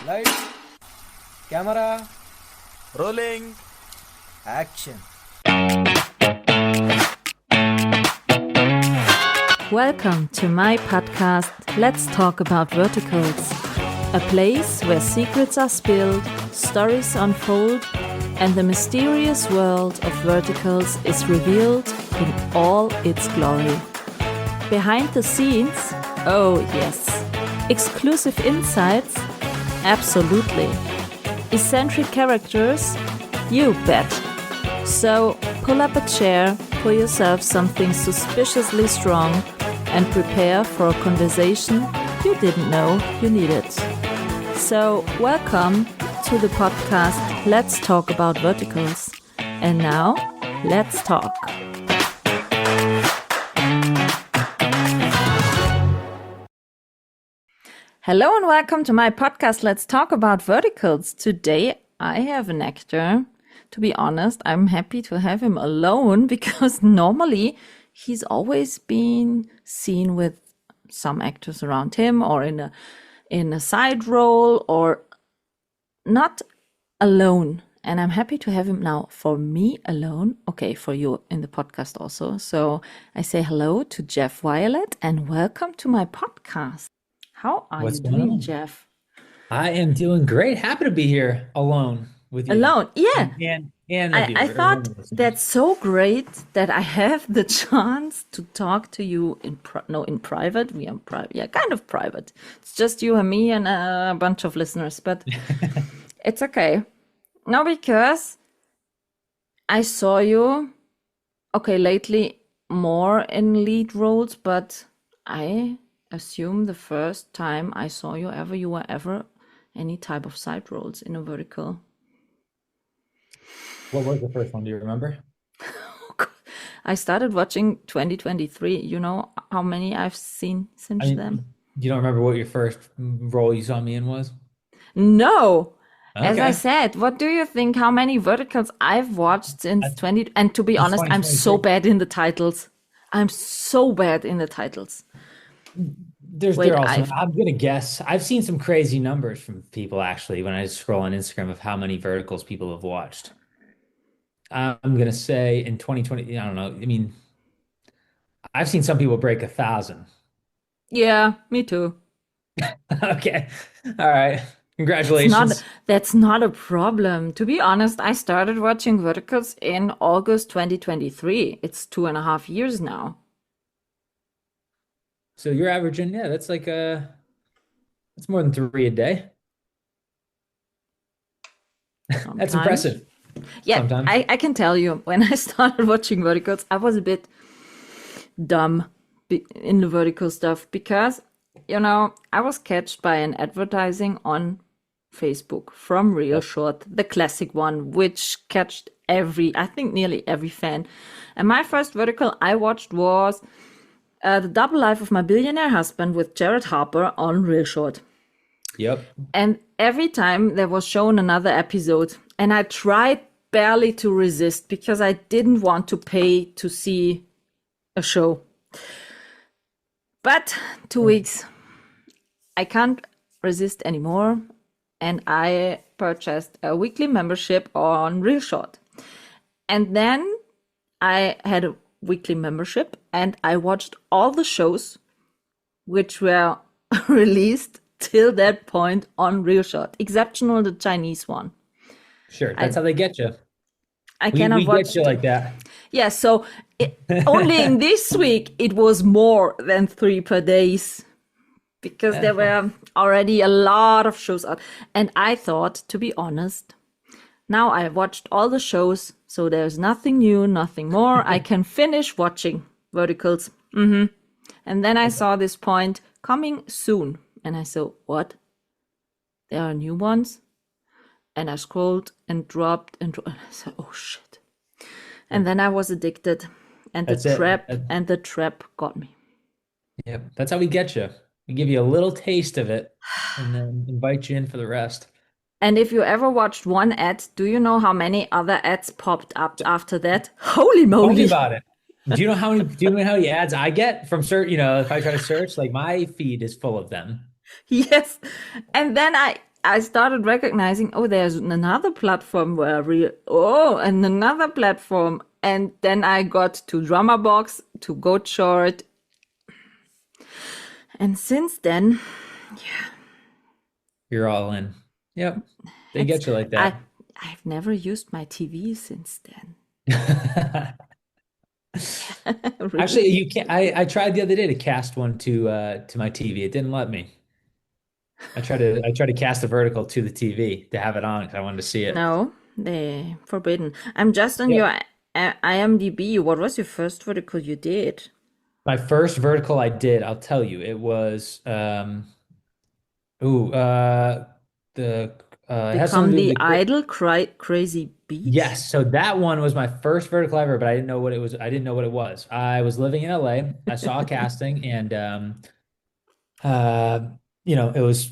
Lights, camera, Rolling. action. Welcome to my podcast, Let's Talk About Verticals, a place where secrets are spilled, stories unfold, and the mysterious world of verticals is revealed in all its glory. Behind the scenes, oh yes. Exclusive insights, absolutely. Eccentric characters, you bet. So pull up a chair, pour yourself something suspiciously strong, and prepare for a conversation you didn't know you needed. So welcome to the podcast Let's Talk About Verticals. And now, let's talk. Hello and welcome to my podcast Let's Talk About Verticals. Today I have an actor. To be honest, I'm happy to have him alone because normally he's always been seen with some actors around him or in a side role or not alone. And I'm happy to have him now for me alone. Okay, for you in the podcast also. So I say hello to Jeff Violette and welcome to my podcast. How are What's you going doing, on? Jeff? I am doing great. Happy to be here alone with you. Alone, yeah. And the I viewer, thought everyone listening. that's so great that I have the chance to talk to you in private. We are private, yeah, kind of private. It's just you and me and a bunch of listeners, but it's okay. No, because I saw you, okay, lately more in lead roles, but I assume the first time I saw you were ever any type of side roles in a vertical. What was the first one? Do you remember? I started watching 2023. You know how many I've seen since then? You don't remember what your first role you saw me in was? No. As I Okay. said, what do you think? How many verticals I've watched since 20? And to be Since honest, I'm so 2023. bad in the titles. I'm so bad in the titles. There's Wait, there also. I'm gonna guess. I've seen some crazy numbers from people actually when I scroll on Instagram of how many verticals people have watched. I'm gonna say in 2020. I don't know. I mean, I've seen some people break 1,000. Yeah, me too. Okay. All right. It's Congratulations. not, that's not a problem. To be honest, I started watching verticals in August 2023. It's 2.5 years now. So you're averaging, yeah, that's like that's more than 3 a day. That's Sometimes. impressive. Yeah, Sometimes. I can tell you, when I started watching verticals, I was a bit dumb in the vertical stuff because, you know, I was catched by an advertising on Facebook from Real Short, the classic one, which catched I think nearly every fan. And my first vertical I watched was The Double Life of My Billionaire Husband with Jared Harper on Real Short. Yep. And every time there was shown another episode, and I tried barely to resist because I didn't want to pay to see a show. But 2 weeks, I can't resist anymore. And I purchased a weekly membership on Real Short. And then I had a weekly membership and I watched all the shows which were released till that point on Real Short, exceptional the Chinese one. Sure. That's how they get you. I We cannot watch get you like that. Yeah, so only in this week it was more than 3 per days because there were already a lot of shows out. And I thought, to be honest, now I watched all the shows, so there's nothing new, nothing more. I can finish watching verticals. And then I saw this point coming soon. And I said, what? There are new ones? And I scrolled and dropped and I said, oh shit. And then I was addicted. And That's it. the trap got me. Yep. That's how we get you. We give you a little taste of it and then invite you in for the rest. And if you ever watched one ad, do you know how many other ads popped up after that? Holy Tell me moly. about it. Do you know how many ads I get from search, if I try to search, like my feed is full of them. Yes. And then I started recognizing, oh, there's another platform where and another platform. And then I got to Drummer Box, to Goat Short. And since then, You're all in. Yep. They it's get you like I that. I've never used my TV since then. Actually, Really? you can't. I tried the other day to cast one to my TV. It didn't let me. I tried to cast a vertical to the TV to have it on because I wanted to see it. No, they forbidden. I'm just on Yeah. your IMDb. What was your first vertical you did? My first vertical I did, I'll tell you, it was ooh the it has something Become to do the with the Idol Crazy Beach? yes. So that one was my first vertical ever, but I didn't know what it was. I didn't know what it was. I was living in LA. I saw a casting and uh, it was,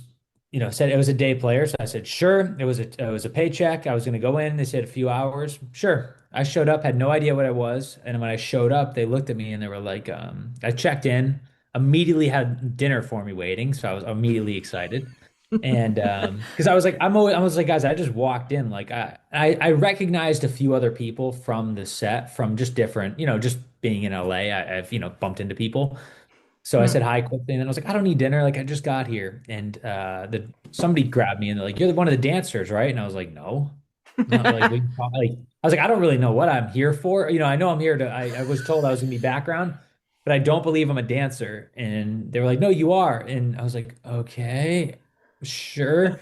said it was a day player. So I said, sure. It was a paycheck. I was going to go in. They said a few hours. Sure. I showed up, had no idea what it was. And when I showed up, they looked at me and they were like, I checked in, immediately had dinner for me waiting. So I was immediately excited. And because I was like, guys, I just walked in. Like I recognized a few other people from the set from just different, just being in LA. I've, bumped into people. So I Hmm. said hi quickly, and then I was like, I don't need dinner. Like I just got here, and the somebody grabbed me and they're like, "You're one of the dancers, right?" And I was like, "No, not like like." I was like, "I don't really know what I'm here for. I know I'm here to. I was told I was gonna be background, but I don't believe I'm a dancer." And they were like, "No, you are." And I was like, "Okay, sure."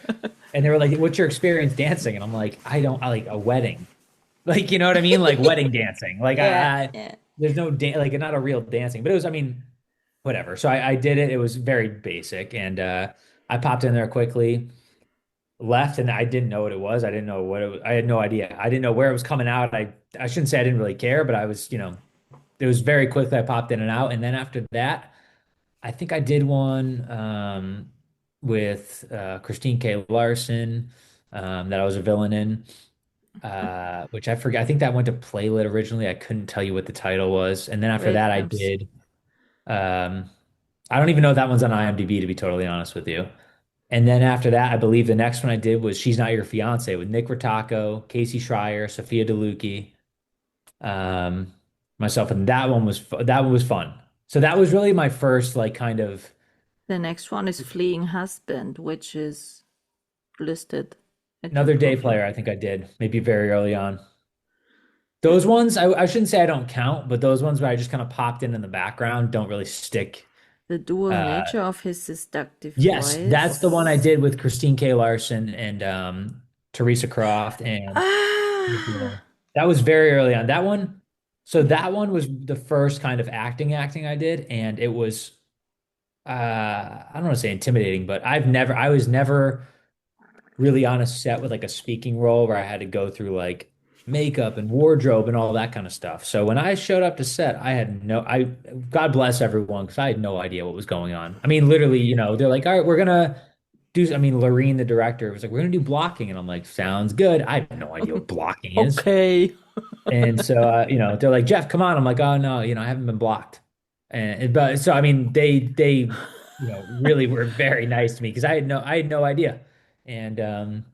And they were like, "What's your experience dancing?" And I'm like, "I don't. I like a wedding, like you know what I mean, like wedding dancing. Like Yeah, I yeah. there's no like not a real dancing, but it was. I mean." Whatever. So I did it. It was very basic, and I popped in there quickly, left, and I didn't know what it was. I didn't know what it was. I had no idea. I didn't know where it was coming out. I shouldn't say I didn't really care, but I was, it was very quickly. I popped in and out, and then after that, I think I did one with Christine K. Larson that I was a villain in. Which I forget. I think that went to Playlit originally. I couldn't tell you what the title was, and then after Wait, that, I did. Um, I don't even know if that one's on IMDb, to be totally honest with you. And then after that, I believe the next one I did was She's Not Your Fiance with Nick Ritacco, Casey Schreier, Sophia DeLucchi, um, myself, and that one was fun. So that was really my first like kind of the next one is Fleeing Husband, which is listed at your another day profile. player. I think I did maybe very early on. Those ones I shouldn't say I don't count, but those ones where I just kind of popped in the background don't really stick. The dual Uh, nature of his seductive Yes, that's the one I voice. did with Christine K. Larson and Teresa Croft and Ah, that was very early on. That one, so that one was the first kind of acting I did, and it was I don't want to say intimidating, but I was never really on a set with like a speaking role where I had to go through like makeup and wardrobe and all that kind of stuff. So when I showed up to set, God bless everyone because I had no idea what was going on. I mean, literally, they're like, all right, we're gonna do, I mean, Lorene, the director, was like, we're gonna do blocking. And I'm like, sounds good. I have no idea what blocking is. okay. And so, they're like, Jeff, come on. I'm like, oh no, I haven't been blocked. But so, I mean, they, really were very nice to me because I had no idea. And,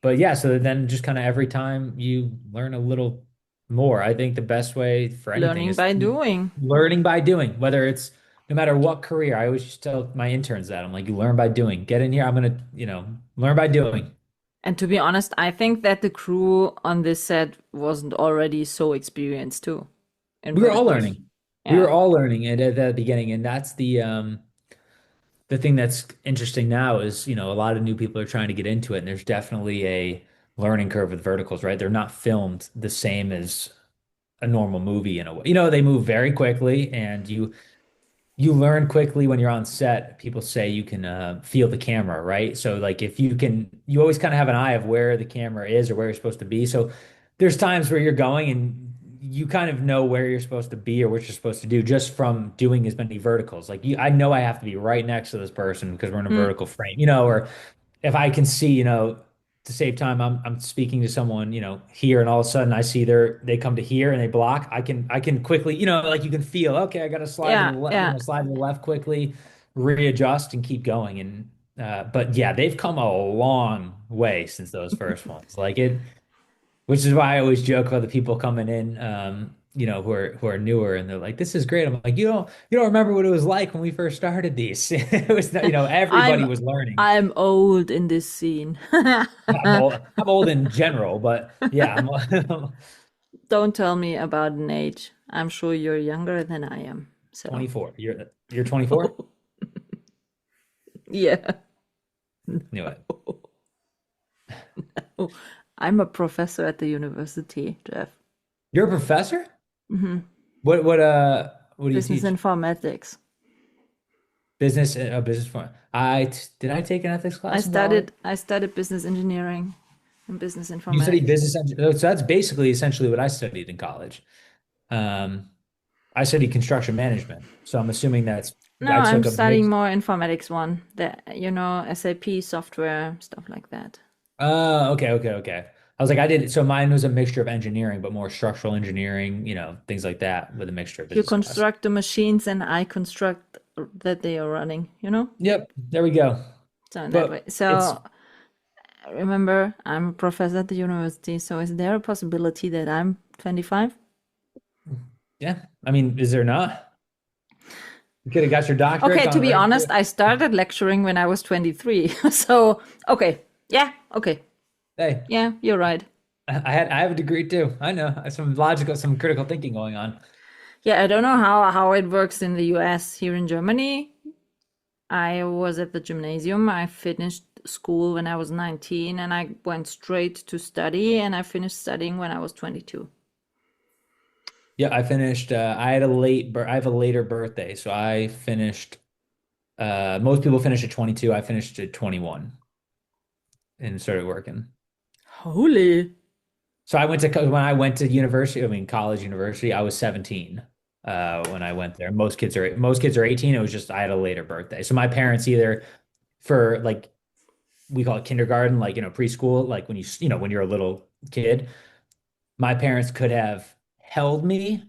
but yeah, so then just kind of every time you learn a little more, I think the best way for anything Learning is by doing. learning by doing, whether it's no matter what career. I always just tell my interns that I'm like, you learn by doing. Get in here. I'm gonna, learn by doing. And to be honest, I think that the crew on this set wasn't already so experienced too in We were all verticals. learning. We Yeah. were all learning it at the beginning, and that's the thing that's interesting now is, a lot of new people are trying to get into it, and there's definitely a learning curve with verticals, right? They're not filmed the same as a normal movie in a way. They move very quickly, and you learn quickly when you're on set. People say you can feel the camera, right? So like if you always kind of have an eye of where the camera is or where you're supposed to be. So there's times where you're going and you kind of know where you're supposed to be or what you're supposed to do just from doing as many verticals. Like I know I have to be right next to this person because we're in a Hmm. vertical frame, or if I can see, to save time, I'm speaking to someone, here, and all of a sudden I see they come to here and they block. I can quickly, like you can feel, okay, I got to slide to the Yeah, left, yeah. slide to the left quickly, readjust and keep going. And But yeah, they've come a long way since those first ones. Like it, which is why I always joke about the people coming in, who are newer, and they're like, "This is great." I'm like, "You don't remember what it was like when we first started these? It was, everybody I'm was learning." I'm old in this scene. I'm old in general, but yeah, I'm Don't tell me about an age. I'm sure you're younger than I am. So, 24. You're 24? yeah. Knew it. Oh, I'm a professor at the university, Jeff. You're a professor? Hmm. What do you Business teach? informatics. Business for did I take an ethics I class in college? studied business engineering and business You studied informatics. business engineering. So that's basically essentially what I studied in college. Um, I studied construction management. So I'm assuming No, I I'm took a studying mix. more informatics one. The SAP software, stuff like that. Okay, okay, okay. I was like, I did. So mine was a mixture of engineering, but more structural engineering, things like that with a mixture of You business class. construct the machines and I construct that they are running. Yep, there we go. So in that way. But it's So remember, I'm a professor at the university. So is there a possibility that I'm 25? Yeah. I mean, is there not? You could have got your doctorate, Okay, to gone be right into honest, it. I started lecturing when I was 23. So, okay. Yeah, okay. Hey, Yeah, you're right. I have a degree too. I know some logical, some critical thinking going on. Yeah, I don't know how it works in the US. Here in Germany, I was at the gymnasium. I finished school when I was 19 and I went straight to study and I finished studying when I was 22. Yeah, I finished. I have a later birthday, so I finished. Most people finish at 22. I finished at 21 and started working. Holy. So when I went to university, I mean college university, I was 17 when I went there. Most kids are 18. It was just I had a later birthday. So my parents either for like we call it kindergarten, like preschool, like when you're a little kid, my parents could have held me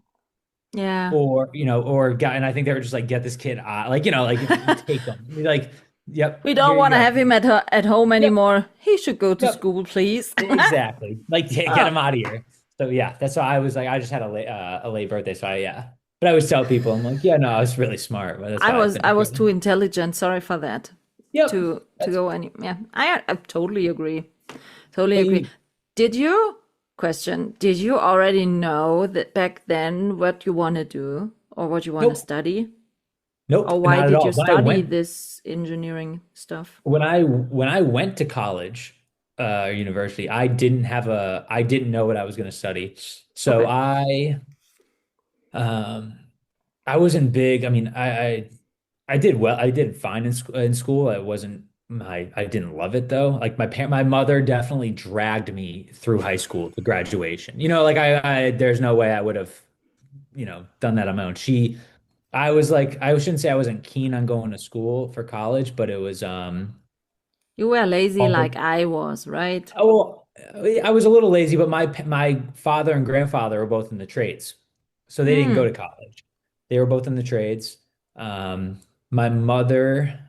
Yeah. or got, and I think they were just like, get this kid out, like take them, like, yep, We don't here you want to go. have him at home Yep, anymore. He should go to yep, school, please. exactly. Like, get Oh, him out of here. So yeah, that's why I was like, I just had a late birthday, so yeah. But I always tell people, I'm like, yeah, no, I was really smart, but that's I why I was I finished was too early. intelligent. Sorry for that. Yep, To that's go any yeah. I totally agree. Totally but agree. Did you did you already know that back then what you want to do or what you want to nope, study? nope, Or why not at did all. you study this engineering stuff? When I went to college, university, I didn't know what I was going to study. So Okay. um, I wasn't big. I mean, I did well. I did fine in school. I didn't love it though. Like my mother definitely dragged me through high school to graduation. Like there's no way I would have, done that on my own. I was like, I shouldn't say I wasn't keen on going to school for college, but it was, You were lazy oh, like I was, right? oh, I was a little lazy, but my father and grandfather were both in the trades, so they didn't go Hmm. to college. They were both in the trades. Um, my mother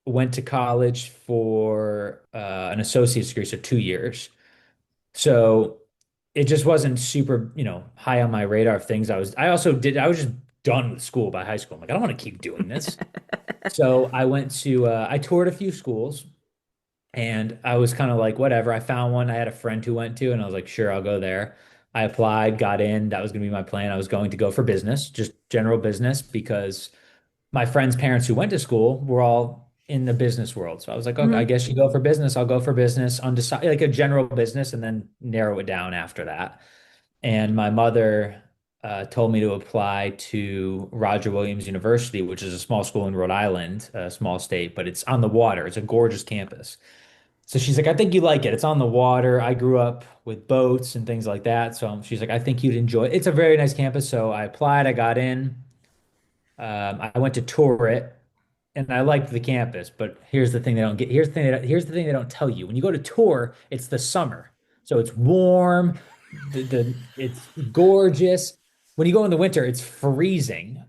went to college for an associate's degree, so 2 years. So it just wasn't super, high on my radar of things. I was just done with school by high school. I'm like, I don't want to keep doing this. So I toured a few schools. And I was kind of like, whatever. I found one I had a friend who went to, and I was like, sure, I'll go there. I applied, got in. That was going to be my plan. I was going to go for business, just general business, because my friends' parents who went to school were all in the business world. So I was like, okay, I Hmm. guess you go for business. I'll go for business, undecided, like a general business, and then narrow it down after that. And my mother told me to apply to Roger Williams University, which is a small school in Rhode Island, a small state, but it's on the water. It's a gorgeous campus. So she's like, I think you like it. It's on the water. I grew up with boats and things like that. So she's like, I think you'd enjoy it. It's a very nice campus. So I applied, I got in. I went to tour it and I liked the campus. But here's the thing they don't get. Here's the thing they don't tell you. When you go to tour, it's the summer. So it's warm. It's gorgeous. When you go in the winter, it's freezing.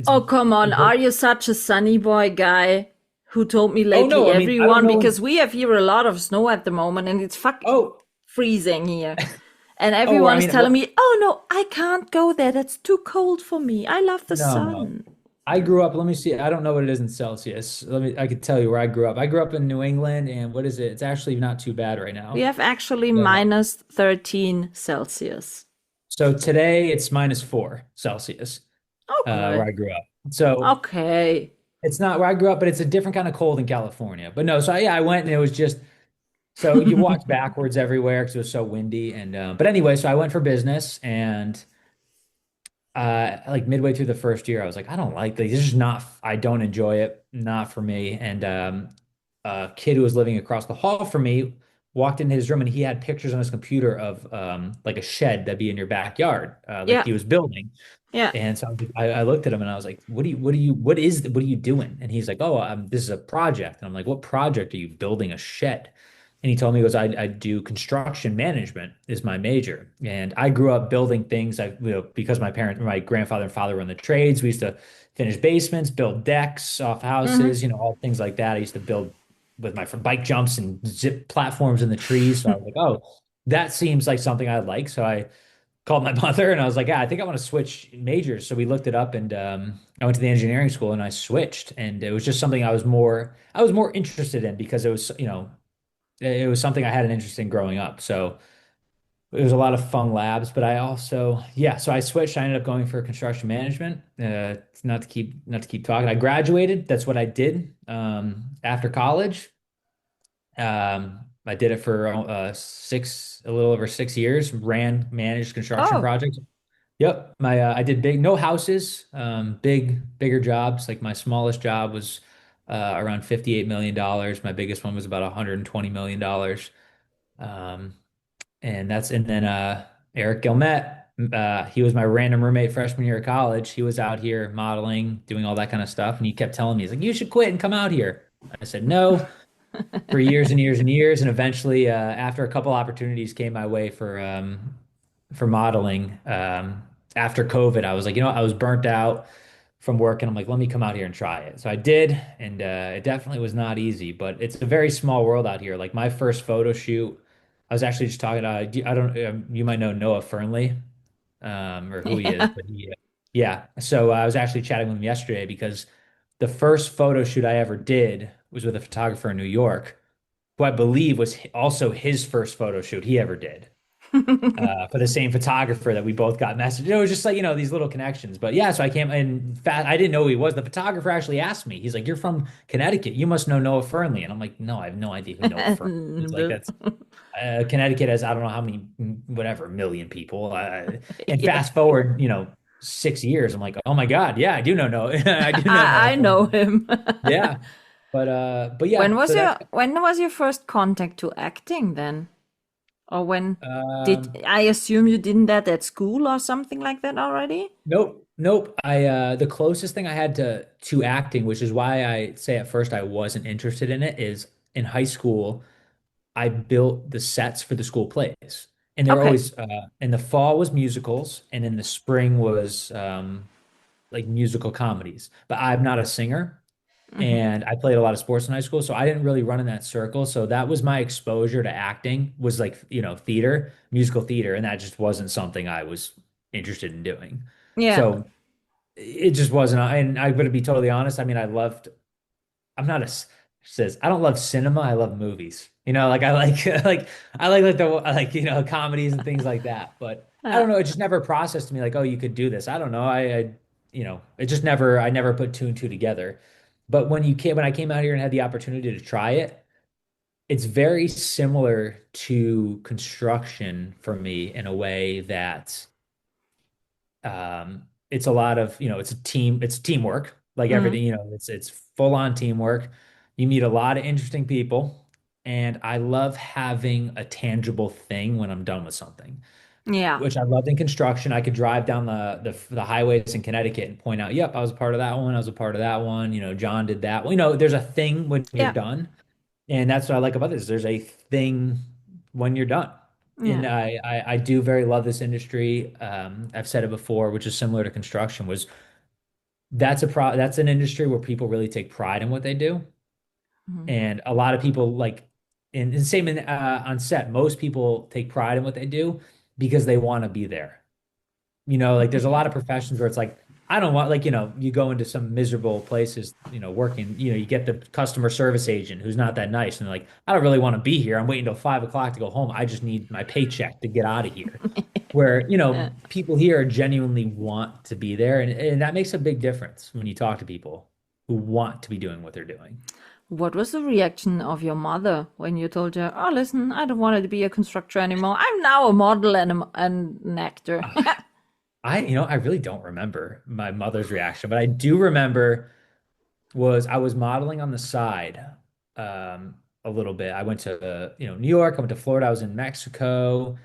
Oh, come on. it's Are you such a sunny boy guy who told me Oh lately no, I mean, I don't everyone, know. because we have here a lot of snow at the moment and it's fucking Oh, freezing here. And oh, I everyone is mean, telling well, me, "Oh no, I can't go there. That's too cold for me. I love the no, no. sun." I grew up, let me see. I don't know what it is in Celsius. I could tell you where I grew up. I grew up in New England, and what is it? It's actually not too bad right We now. have actually Uh, minus 13 Celsius. so today it's -4 Celsius, where Okay. I grew up. So Okay. it's not where I grew up, but it's a different kind of cold in California. But no, so yeah, I went and it was just so you walked backwards everywhere because it was so windy. And but anyway, so I went for business, and like midway through the first year, I was like, I don't like this. This is not. I don't enjoy it. Not for me. And a kid who was living across the hall from me walked into his room, and he had pictures on his computer of like a shed that'd be in your backyard, like Yeah. he was building. Yeah. And so I looked at him and I was like, what are you doing? And he's like, oh, this is a project. And I'm like, what project are you building? A shed? And he told me, he goes, I do construction management is my major. And I grew up building things. Because my grandfather and father were in the trades. We used to finish basements, build decks off Hmm. houses, all things like that. I used to build with my bike jumps and zip platforms in the trees. So I was like, oh, that seems like something I like. So I called my mother and I was like, yeah, I think I want to switch majors. So we looked it up, and I went to the engineering school and I switched. And it was just something I was more interested in because it was something I had an interest in growing up. So it was a lot of fun labs, but I also, yeah, so I switched. I ended up going for construction management. Not to keep talking. I graduated. That's what I did after college. I did it for a little over 6 years, managed construction Oh. projects. Yep. I did no houses, bigger jobs. Like my smallest job was around $58 million. My biggest one was about $120 million. Um, and then Eric Guilmette, he was my random roommate freshman year of college. He was out here modeling, doing all that kind of stuff. And he kept telling me, he's like, you should quit and come out here. I said, no, for years and years and years. And eventually, after a couple opportunities came my way for modeling, after COVID, I was like, I was burnt out from work, and I'm like, let me come out here and try it. So I did, and it definitely was not easy, but it's a very small world out here. Like my first photo shoot, I was actually just talking. I don't. You might know Noah Fernley, or who he is, Yeah. but yeah. So I was actually chatting with him yesterday because the first photo shoot I ever did was with a photographer in New York, who I believe was also his first photo shoot he ever did, for the same photographer that we both got messaged. It was just like, these little connections. But yeah, so I came in fast. I didn't know who he was. The photographer actually asked me, he's like, you're from Connecticut. You must know Noah Fernley. And I'm like, no, I have no idea who Noah Fernley is. Like, No. that's Connecticut has, I don't know how many, whatever, million people. And Yeah. fast forward, 6 years, I'm like, oh my God, yeah, I do know Noah. I do know Noah I know Fernley. him. Yeah. But When yeah, was so that's, your first contact to acting then? Or when um, did I assume you did that at school or something like that already? nope, nope. The closest thing I had to acting, which is why I say at first I wasn't interested in it, is in high school I built the sets for the school plays. And they were Okay. always in the fall was musicals, and in the spring was like musical comedies. But I'm not a singer, Hmm. and I played a lot of sports in high school, so I didn't really run in that circle. So that was my exposure to acting, was like, theater, musical theater, and that just wasn't something I was interested in doing. Yeah. So it just wasn't. And I'm going to be totally honest. I mean, I'm not says, I don't love cinema. I love movies. Like I like, I like, comedies and things like that. But I Yeah. don't know. It just never processed to me like, oh, you could do this. I don't know. It just I never put two and two together. But when I came out here and had the opportunity to try it, it's very similar to construction for me in a way that it's a lot of, it's teamwork, like Mm. everything, it's full on teamwork. You meet a lot of interesting people, and I love having a tangible thing when I'm done with something, Yeah. which I loved in construction. I could drive down the highways in Connecticut and point out, yep, I was a part of that one. I was a part of that one. John did that. Well, there's a thing when you're Yeah. done. And that's what I like about this. There's a thing when you're done. And Yeah. I do very love this industry. I've said it before, which is similar to construction, was that's an industry where people really take pride in what they do. And a lot of people like, and same on set, most people take pride in what they do because they want to be there. Like there's a lot of professions where it's like, I don't want, like, you go into some miserable places, working, you get the customer service agent who's not that nice. And they're like, I don't really want to be here. I'm waiting till 5 o'clock to go home. I just need my paycheck to get out of here. Where, Yeah. people here genuinely want to be there. And that makes a big difference when you talk to people who want to be doing what they're doing. What was the reaction of your mother when you told her, "Oh, listen, I don't want to be a constructor anymore. I'm now a model and an actor." I really don't remember my mother's reaction, but I do remember I was modeling on the side a little bit. I went to New York, I went to Florida, I was in Mexico,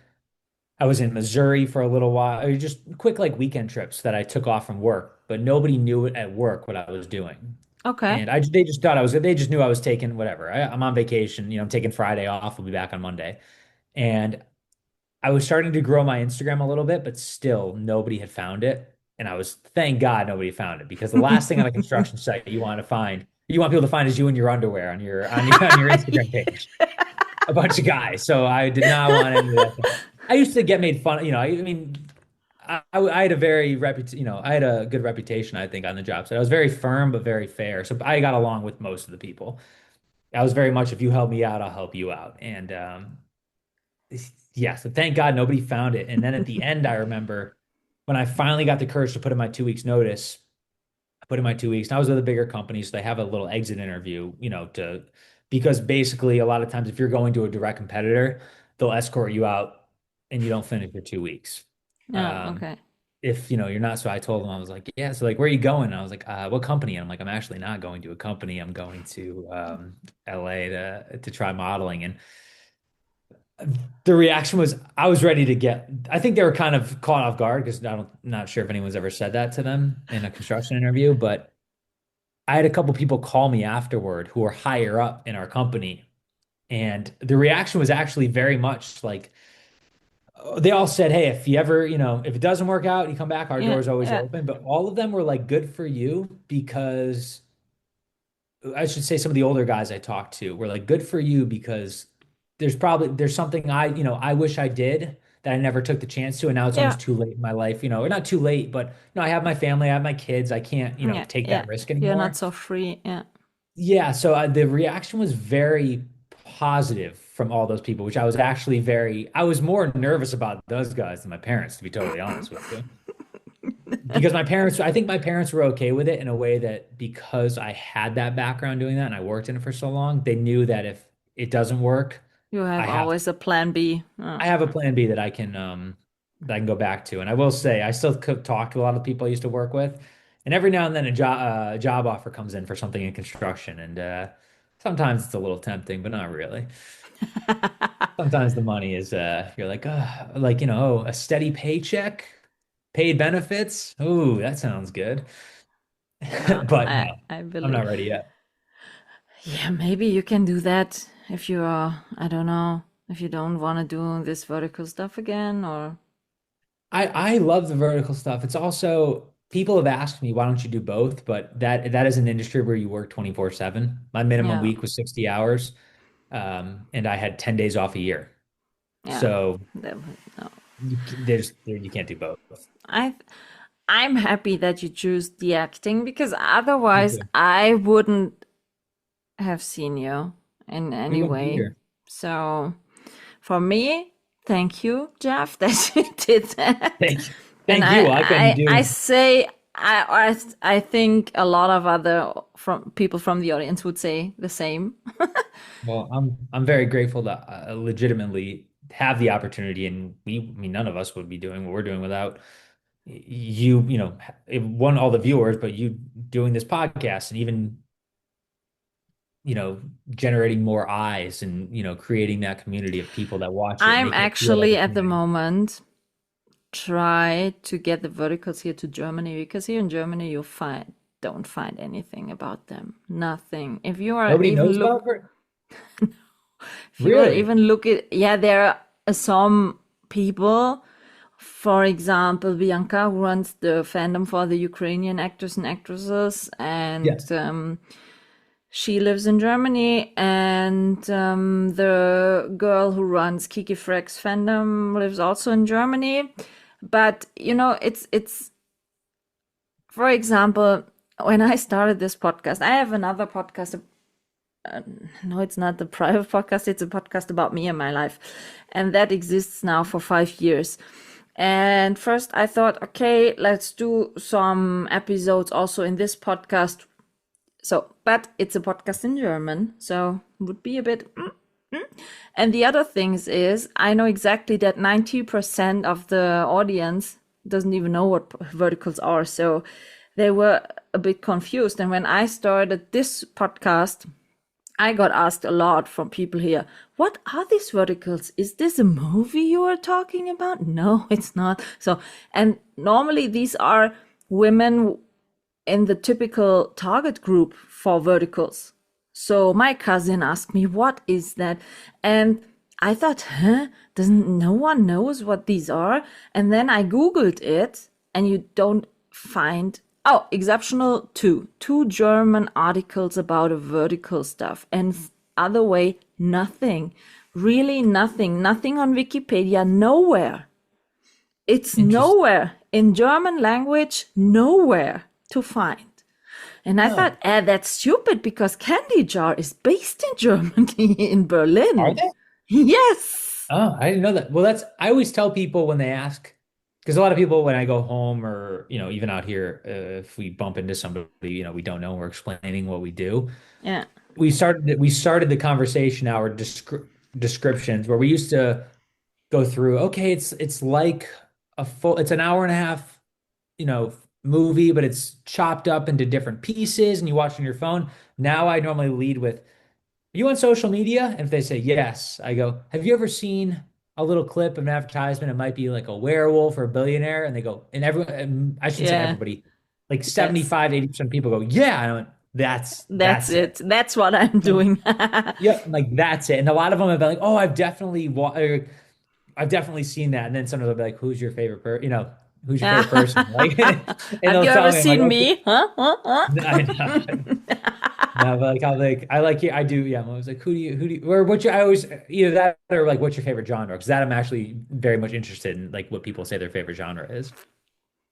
I was in Missouri for a little while. It was just quick like weekend trips that I took off from work, but nobody knew it at work what I was doing. Okay. And they just thought they just knew I was taking whatever. I'm on vacation, I'm taking Friday off. We'll be back on Monday. And I was starting to grow my Instagram a little bit, but still nobody had found it. And thank God nobody found it, because the last thing on a construction site you want people to find is you in your underwear on your Instagram page. A bunch of guys. So I did not want any of that. I used to get made fun. I had a I had a good reputation, I think, on the job site. I was very firm, but very fair. So I got along with most of the people. I was very much, if you help me out, I'll help you out. And yeah, so thank God nobody found it. And then at the end, I remember when I finally got the courage to put in my 2 weeks notice, I put in my 2 weeks, and I was with a bigger company. So they have a little exit interview, because basically a lot of times if you're going to a direct competitor, they'll escort you out and you don't finish your 2 weeks. Yeah, okay. If you're not. So I told them, I was like, yeah, so like, where are you going? And I was like, what company? And I'm like, I'm actually not going to a company. I'm going to LA to try modeling. And the reaction was, I was ready to I think they were kind of caught off guard, because not sure if anyone's ever said that to them in a construction interview, but I had a couple people call me afterward who were higher up in our company. And the reaction was actually very much like, they all said, hey, if you ever, if it doesn't work out, you come back, our Yeah, door's always yeah, open. But all of them were like, good for you, because I should say some of the older guys I talked to were like, good for you, because there's something I wish I did that I never took the chance to. And now it's yeah, almost too late in my life, or not too late, but I have my family, I have my kids. I can't, yeah, take yeah. that risk You're not anymore. so free. Yeah. Yeah, so the reaction was very positive from all those people, which I was more nervous about those guys than my parents, to be totally honest with you. Because I think my parents were okay with it in a way that, because I had that background doing that and I worked in it for so long, they knew that if it doesn't work, You I have have always a plan B. I have a plan B that I can go back to. And I will say, I still could talk to a lot of people I used to work with, and every now and then a job offer comes in for something in construction, and sometimes it's a little tempting, but not really. Sometimes the money is you're like, a steady paycheck, paid benefits. Ooh, that sounds good. Yeah, But I no, I I'm believe. not ready yet. Yeah, maybe you can do that if you are, I don't know, if you don't want to do this vertical stuff again, or I love the vertical stuff. It's also, people have asked me, why don't you do both? But that is an industry where you work 24/7. My minimum yeah, week was 60 hours, and I had 10 days off a year. yeah. So that- no. you can't do both. I I'm happy that you choose the acting, because Me otherwise too. I wouldn't have seen you in We any wouldn't be way. here. So for me, thank you, Jeff, that you did that. Thank you. And Thank you. I couldn't I do. say I think a lot of other from people from the audience would say the same. Well, I'm very grateful to legitimately have the opportunity, and I mean, none of us would be doing what we're doing without you. It won all the viewers, but you doing this podcast, and even generating more eyes, and creating that community of people that watch it and I'm making it feel like actually a at the community. moment try to get the verticals here to Germany, because here in Germany you don't find anything about them. Nothing. Nobody knows about her. If you will Really? even look at, yeah, there are some people, for example, Bianca, who runs the fandom for the Ukrainian actors and actresses, Yeah. and She lives in Germany, and the girl who runs Kiki Freck's fandom lives also in Germany. But it's for example, when I started this podcast, I have another podcast. No, it's not the private podcast. It's a podcast about me and my life, and that exists now for 5 years. And first, I thought, okay, let's do some episodes also in this podcast. So, but it's a podcast in German, so would be a bit. And the other things is, I know exactly that 90% of the audience doesn't even know what verticals are, so they were a bit confused. And when I started this podcast, I got asked a lot from people here, what are these verticals? Is this a movie you are talking about? No, it's not. So, and normally these are women in the typical target group for verticals. So my cousin asked me, what is that? And I thought, doesn't no one knows what these are? And then I Googled it, and you don't find, exceptional two German articles about a vertical stuff. And other way, nothing. Really nothing. Nothing on Wikipedia, nowhere. It's nowhere. In German language, nowhere to find. And I thought, that's stupid, because Candy Jar is based in Germany, in Berlin. Are they? Yes. Oh, I didn't know that. Well, I always tell people when they ask, because a lot of people, when I go home or, even out here, if we bump into somebody, we don't know, we're explaining what we do. Yeah. We started the conversation, our descriptions, where we used to go through, okay, it's like it's an hour and a half, movie, but it's chopped up into different pieces and you watch on your phone. Now I normally lead with, are you on social media? And if they say yes, I go, have you ever seen a little clip of an advertisement? It might be like a werewolf or a billionaire. And they go, and everyone, I shouldn't say everybody, like 75, 80% of people go, yeah. I went, that's it. That's what I'm doing. Yeah, like that's it. And a lot of them have been like, oh, I've definitely seen that. And then some of them will be like, who's your favorite person? Who's your favorite person? Like, and have you ever seen me? Huh? I know. No, but I like you. I do. Yeah. I was like, who do you, or what's your, I always, either that or like, what's your favorite genre? Because that I'm actually very much interested in, like what people say their favorite genre is.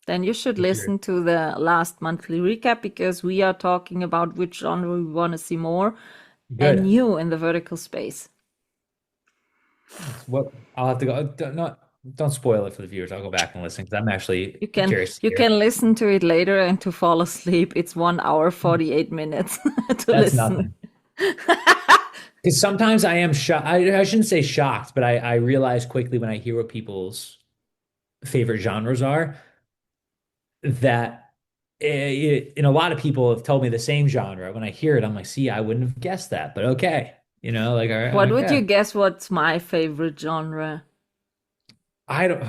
Then you should listen to the last monthly recap, because we are talking about which genre we want to see more. Good. And you in the vertical space. What I'll have to go. Don't spoil it for the viewers. I'll go back and listen, because I'm actually curious. You can listen to it later, and to fall asleep, it's 1 hour, 48 minutes to That's listen. nothing. Because sometimes I am shocked. I shouldn't say shocked, but I realize quickly when I hear what people's favorite genres are, that and a lot of people have told me the same genre. When I hear it, I'm like, see, I wouldn't have guessed that, but okay. Like, all right, What would okay. you guess what's my favorite genre? I don't.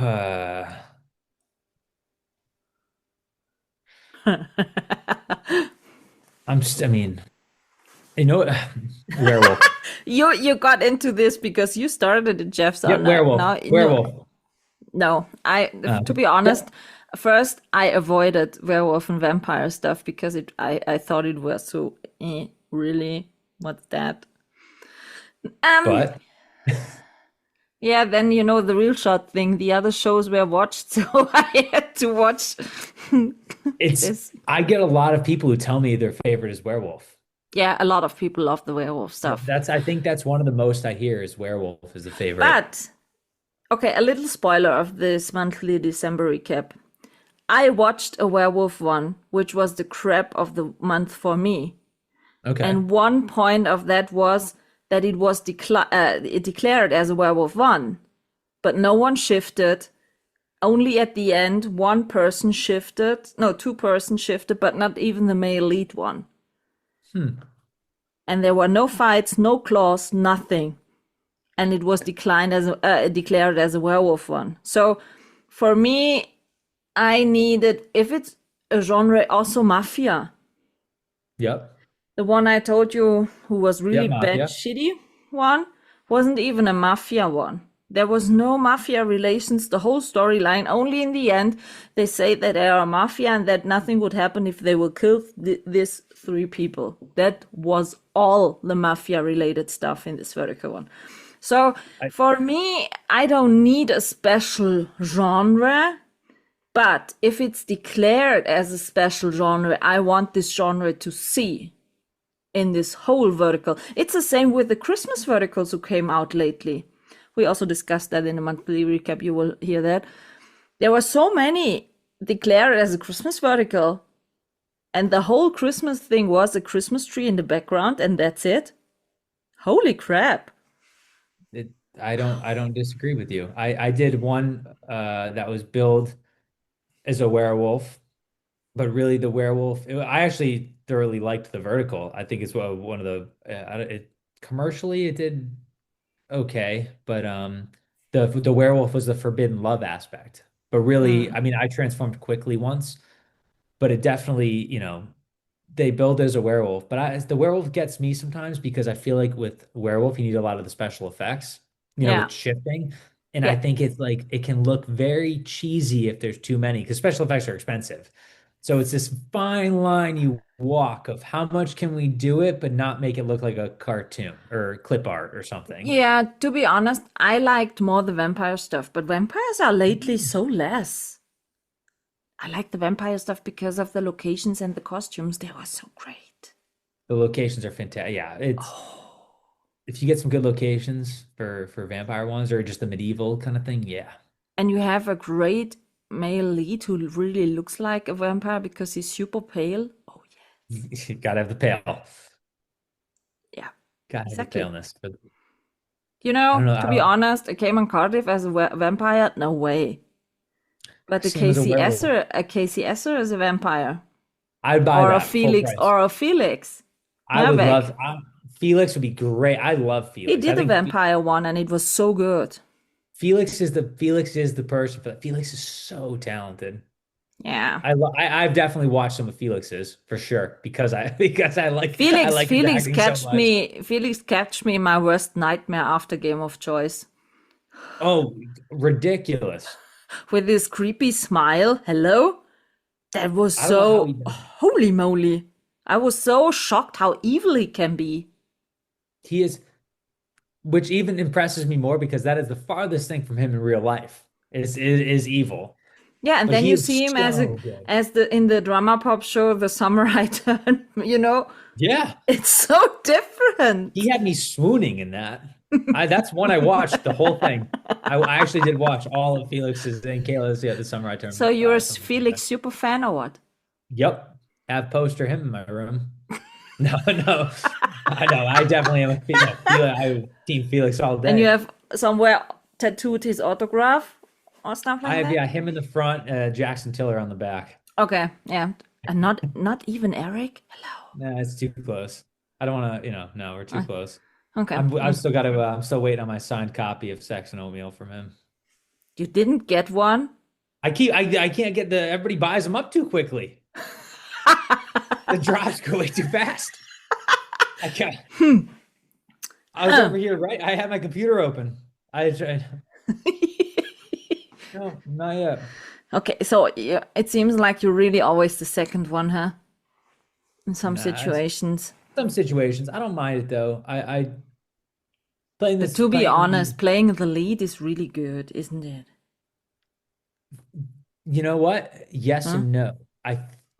I mean, werewolf. You got into this because you started it, Jeff. So Yeah, werewolf. Werewolf. No, to be honest, first I avoided werewolf and vampire stuff because I thought it was so really, what's that? But yeah, then the real shot thing. The other shows were watched, so I had to watch. This. I get a lot of people who tell me their favorite is werewolf. Yeah, a lot of people love the werewolf stuff. I think that's one of the most I hear is werewolf is the favorite. But okay, a little spoiler of this monthly December recap. I watched a werewolf one, which was the crap of the month for me. Okay. And one point of that was that it was declared as a werewolf one, but no one shifted. Only at the end, two person shifted, but not even the male lead one. And there were no fights, no claws, nothing. And it was declared as a werewolf one. So for me, I needed, if it's a genre, also mafia. Yep. The one I told you who was really bad, Mafia. shitty one, wasn't even a mafia one. There was no mafia relations, the whole storyline. Only in the end, they say that they are a mafia and that nothing would happen if they will kill these three people. That was all the mafia related stuff in this vertical one. So I, for me, I don't need a special genre, but if it's declared as a special genre, I want this genre to see in this whole vertical. It's the same with the Christmas verticals who came out lately. We also discussed that in the monthly recap. You will hear that. There were so many declared as a Christmas vertical, and the whole Christmas thing was a Christmas tree in the background, and that's it. Holy crap. I don't disagree with you. I did one that was billed as a werewolf, but really the werewolf, I actually thoroughly liked the vertical. I think it's one of commercially it did okay, but the werewolf was the forbidden love aspect. But really, Mm, I mean, I transformed quickly once, but it definitely, they build as a werewolf. But the werewolf gets me sometimes because I feel like with werewolf, you need a lot of the special effects, yeah. with shifting. And I Yeah. think it's like it can look very cheesy if there's too many because special effects are expensive. So it's this fine line you walk of how much can we do it, but not make it look like a cartoon or clip art or something. Yeah, to be honest, I liked more the vampire stuff, but vampires are lately so less. I like the vampire stuff because of the locations and the costumes. They were so great. The locations are fantastic. Yeah, it's if you get some good locations for vampire ones or just the medieval kind of thing, yeah. And you have a great male lead who really looks like a vampire because he's super pale. Oh, yeah. You gotta have the pale. Yeah, Gotta have the exactly. paleness. But You I don't know, know. to I be don't honest, a Cayman Cardiff as a vampire, no way. But same as a werewolf. A Casey Esser as a vampire, I'd buy that full price. Or a Felix I would Herbeck. love Felix would be great. I love He Felix. I did a think vampire one, and it was so good. Felix is the person for that. Felix is so talented. Yeah. I've definitely watched some of Felix's for sure because because I like his acting so much. Felix catched me in my worst nightmare after Game of Choice. Oh, ridiculous. With his creepy smile. Hello? That was I don't know how he so does. holy moly. I was so shocked how evil he can be. He is, which even impresses me more because that is the farthest thing from him in real life. Is evil, Yeah, and but then he you is see him so good. as the in the drama pop show The Samurai Turn, you know? Yeah, It's so different. he had me swooning in that. That's one I watched the whole thing. I actually did watch all of Felix's and Kayla's the Samurai So Term. you're a Felix super fan or what? Yep, have poster him in my room. No, no, I know. I definitely am a Felix. I team Felix all And you day. have somewhere tattooed his autograph or stuff I like have that? him in the front, Jackson Tiller on the back. Okay, yeah. And not even Eric? Hello. Nah, it's too close. I don't want to, no, we're too Uh, close. Okay. I've still got to. I'm still waiting on my signed copy of Sex and Oatmeal from him. You didn't get one? I can't get everybody buys them up too quickly. The drops go way too fast. I can't. I was over here, right? I had my computer open. I tried. No, not yet. Okay, so yeah, it seems like you're really always the second one, huh? In some Nah, situations. some situations. I don't mind it though. I playing But this to be playing the honest, playing the lead is really good, isn't it? you know what? Yes Huh? and no.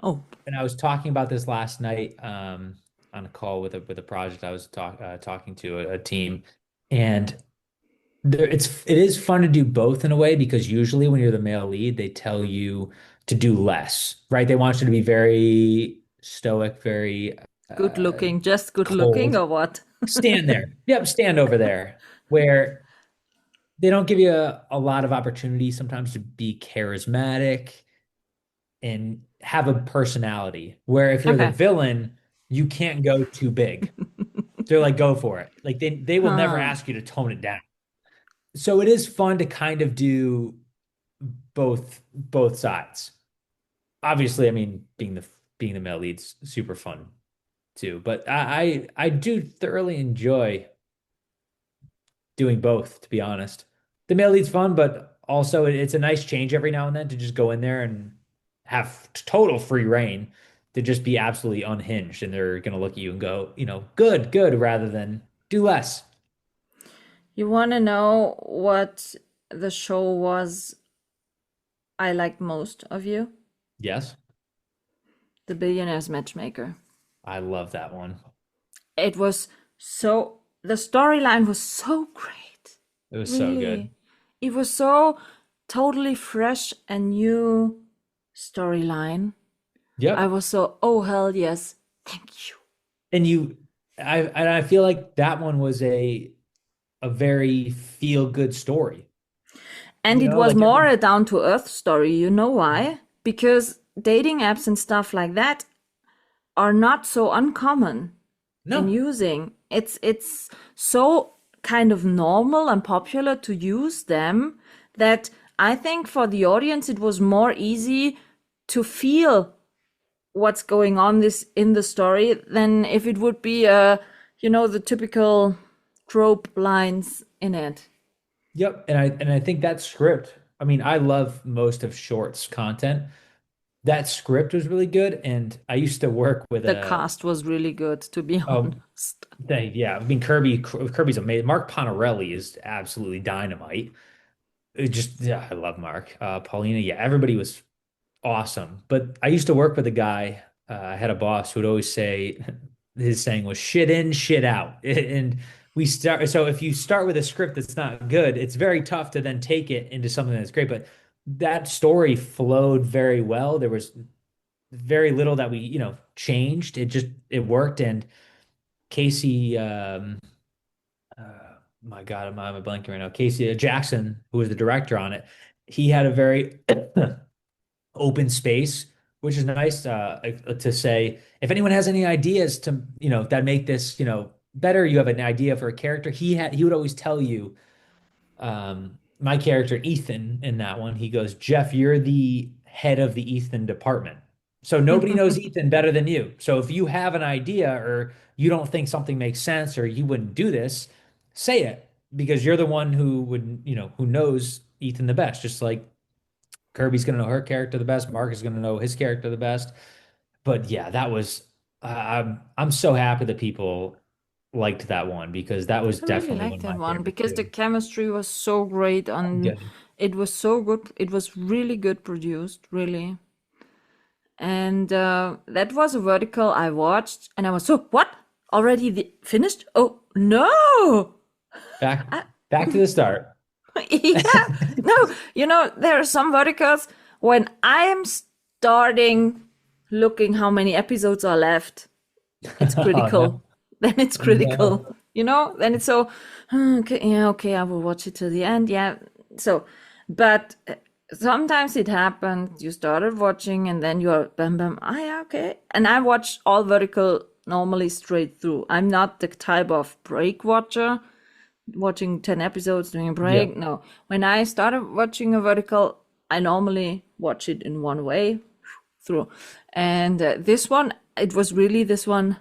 Oh, I was talking about this last night on a call with a project I was talking to a team, and it is fun to do both in a way because usually when you're the male lead, they tell you to do less, right? They want you to be very stoic, very good uh, looking, just good looking cold. or what? Stand there. Yep, stand over there. Where they don't give you a lot of opportunity sometimes to be charismatic and have a personality. Where if you're the Okay. villain, you can't go too big. They're like, go for it. Like they will never Huh. ask you to tone it down. So it is fun to kind of do both sides. Obviously, I mean, being the male lead's super fun too. But I do thoroughly enjoy doing both, to be honest. the male lead's fun, but also it's a nice change every now and then to just go in there and have total free reign to just be absolutely unhinged, and they're gonna look at you and go, good, good, rather than do less. You want to know what the show was I liked most of you? Yes, The Billionaire's Matchmaker. I love that one. It was the storyline was so great. It was so good. Really. It was so totally fresh and new storyline. I Yep. was so, oh hell yes, thank you. And I feel like that one was a very feel good story. And it was Like more a down to earth story. You know why? Because dating apps and stuff like that are not so uncommon in no, using. It's so kind of normal and popular to use them that I think for the audience it was more easy to feel what's going on this in the story than if it would be the typical trope lines in it. yep. And I think that script, I mean, I love most of Short's content. That script was really good, and I used to work with The a cast was really good, to be oh honest. yeah, I mean Kirby's amazing. Mark Ponarelli is absolutely dynamite. It just yeah, I love Mark. Paulina, yeah, everybody was awesome. But I used to work with a guy, I had a boss who would always say his saying was shit in, shit out. And so if you start with a script that's not good, it's very tough to then take it into something that's great. But that story flowed very well. There was very little that we, changed. It worked. And Casey, my God, am I blanking right now? Casey Jackson, who was the director on it, he had a very open space, which is nice to say. If anyone has any ideas to, that make this, better, you have an idea for a character. He would always tell you, my character Ethan in that one, he goes, Jeff, you're the head of the Ethan department. So nobody knows Ethan better than you. So if you have an idea or you don't think something makes sense or you wouldn't do this, say it because you're the one who would, who knows Ethan the best. Just like Kirby's going to know her character the best, Mark is going to know his character the best. But yeah, that was I'm so happy that people liked that one because that was I really definitely like one of that my one favorites because the too. chemistry was so great and Good. it was so good. It was really good produced, really. And that was a vertical I watched and I was so, what? Already finished? Oh, no! Back I, back to the start. yeah, no, there are some verticals when I am starting looking how many episodes are left, it's Oh no. critical. Then it's No. critical, then it's so, okay, yeah, okay, I will watch it till the end. Yeah. So, but sometimes it happened, you started watching and then you're bam, bam, ah, yeah, okay. And I watch all vertical normally straight through. I'm not the type of break watcher watching 10 episodes doing a Yeah. break. No, when I started watching a vertical, I normally watch it in one way through. And this one, it was really this one.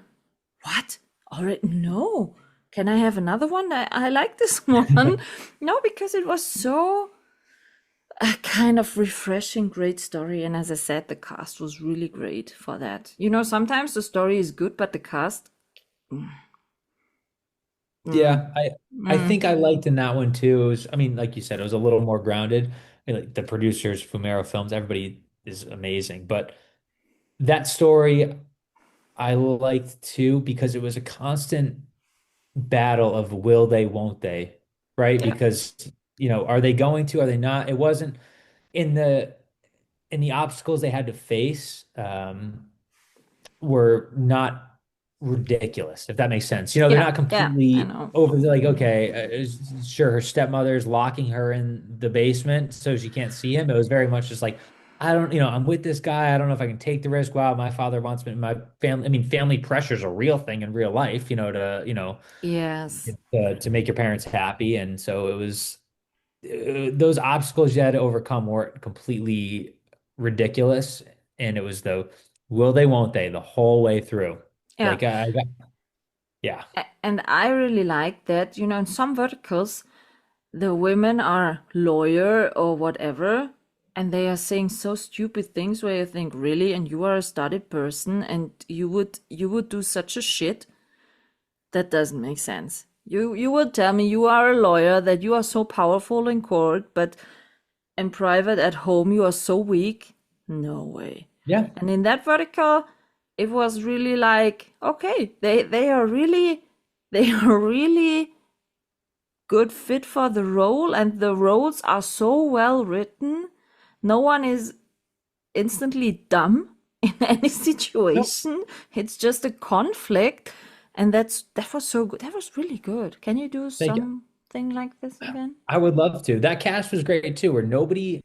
What? Already? No. Can I have another one? I like this one. No, because it was so a kind of refreshing, great story. And as I said, the cast was really great for that. Sometimes the story is good, but the cast. Mm, Yeah, I mm, think I liked in that one too. It was, I mean, like you said, it was a little more grounded. I mean, like the producers, Fumero Films, everybody is amazing. But that story I liked too because it was a constant battle of will they, won't they, right? yeah, Because, are they going to, are they not? It wasn't in the obstacles they had to face, were not ridiculous, if that makes sense. They're yeah, not yeah, I completely know. over like, okay, sure, her stepmother's locking her in the basement so she can't see him. It was very much just like, I don't, I'm with this guy. I don't know if I can take the risk. Wow, my father wants me, my family. I mean, family pressure is a real thing in real life, Yes. to make your parents happy. And so it was those obstacles you had to overcome weren't completely ridiculous. And it was the will they, won't they the whole way through. Yeah. Like yeah. And I really like that, in some verticals, the women are lawyer or whatever, and they are saying so stupid things where you think, really, and you are a studied person and you would do such a shit? That doesn't make sense. You would tell me you are a lawyer, that you are so powerful in court, but in private at home you are so weak? No way. Yeah. And in that vertical, it was really like, okay, they are really good fit for the role, and the roles are so well written. No one is instantly dumb in any Nope. situation. It's just a conflict, and that was so good. That was really good. Can you do Thank you. something like this again? I would love to. That cast was great too, where nobody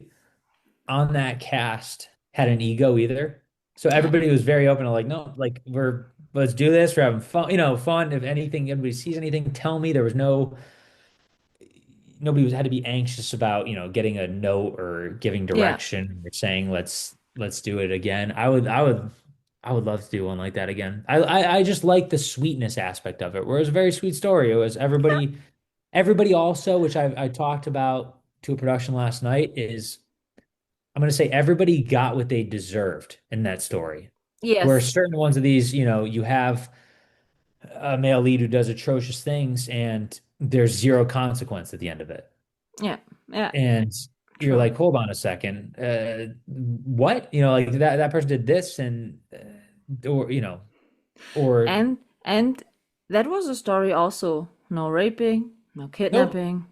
on that cast had an ego either. So Yeah. everybody was very open to like, no, like let's do this. We're having fun, fun. If anything, anybody sees anything, tell me. There was nobody was had to be anxious about, getting a note or giving Yeah. direction or saying let's do it again. I would love to do one like that again. I just like the sweetness aspect of it, where it was a very sweet story. It was everybody also, which I talked about to a production last night, is I'm gonna say everybody got what they deserved in that story. Where Yes. certain ones of these, you have a male lead who does atrocious things and there's zero consequence at the end of it. Yeah. Yeah. And you're True. like, hold on a second, what? Like that person did this and or And that was a story also. No raping, no nope. kidnapping,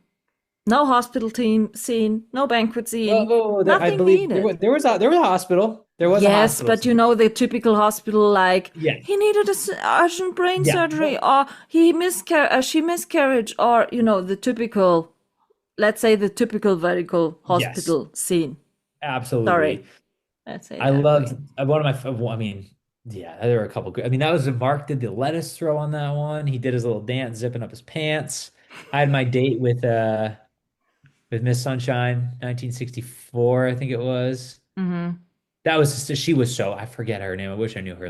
no hospital team scene, no banquet Well, scene, I nothing believe needed. there was a hospital. There was a Yes, hospital but you scene. know the typical hospital, like Yeah. he needed a urgent brain Yeah. surgery, Nope. or she miscarriage, or the typical, let's say the typical medical Yes. hospital scene. Sorry, Absolutely. let's say I that loved way. one of my, well, I mean, yeah, there were a couple good. I mean, that was Mark did the lettuce throw on that one. He did his little dance, zipping up his pants. I had my date with Miss Sunshine, 1964, I think it was. Hmm. That was she was so I forget her name. I wish I knew her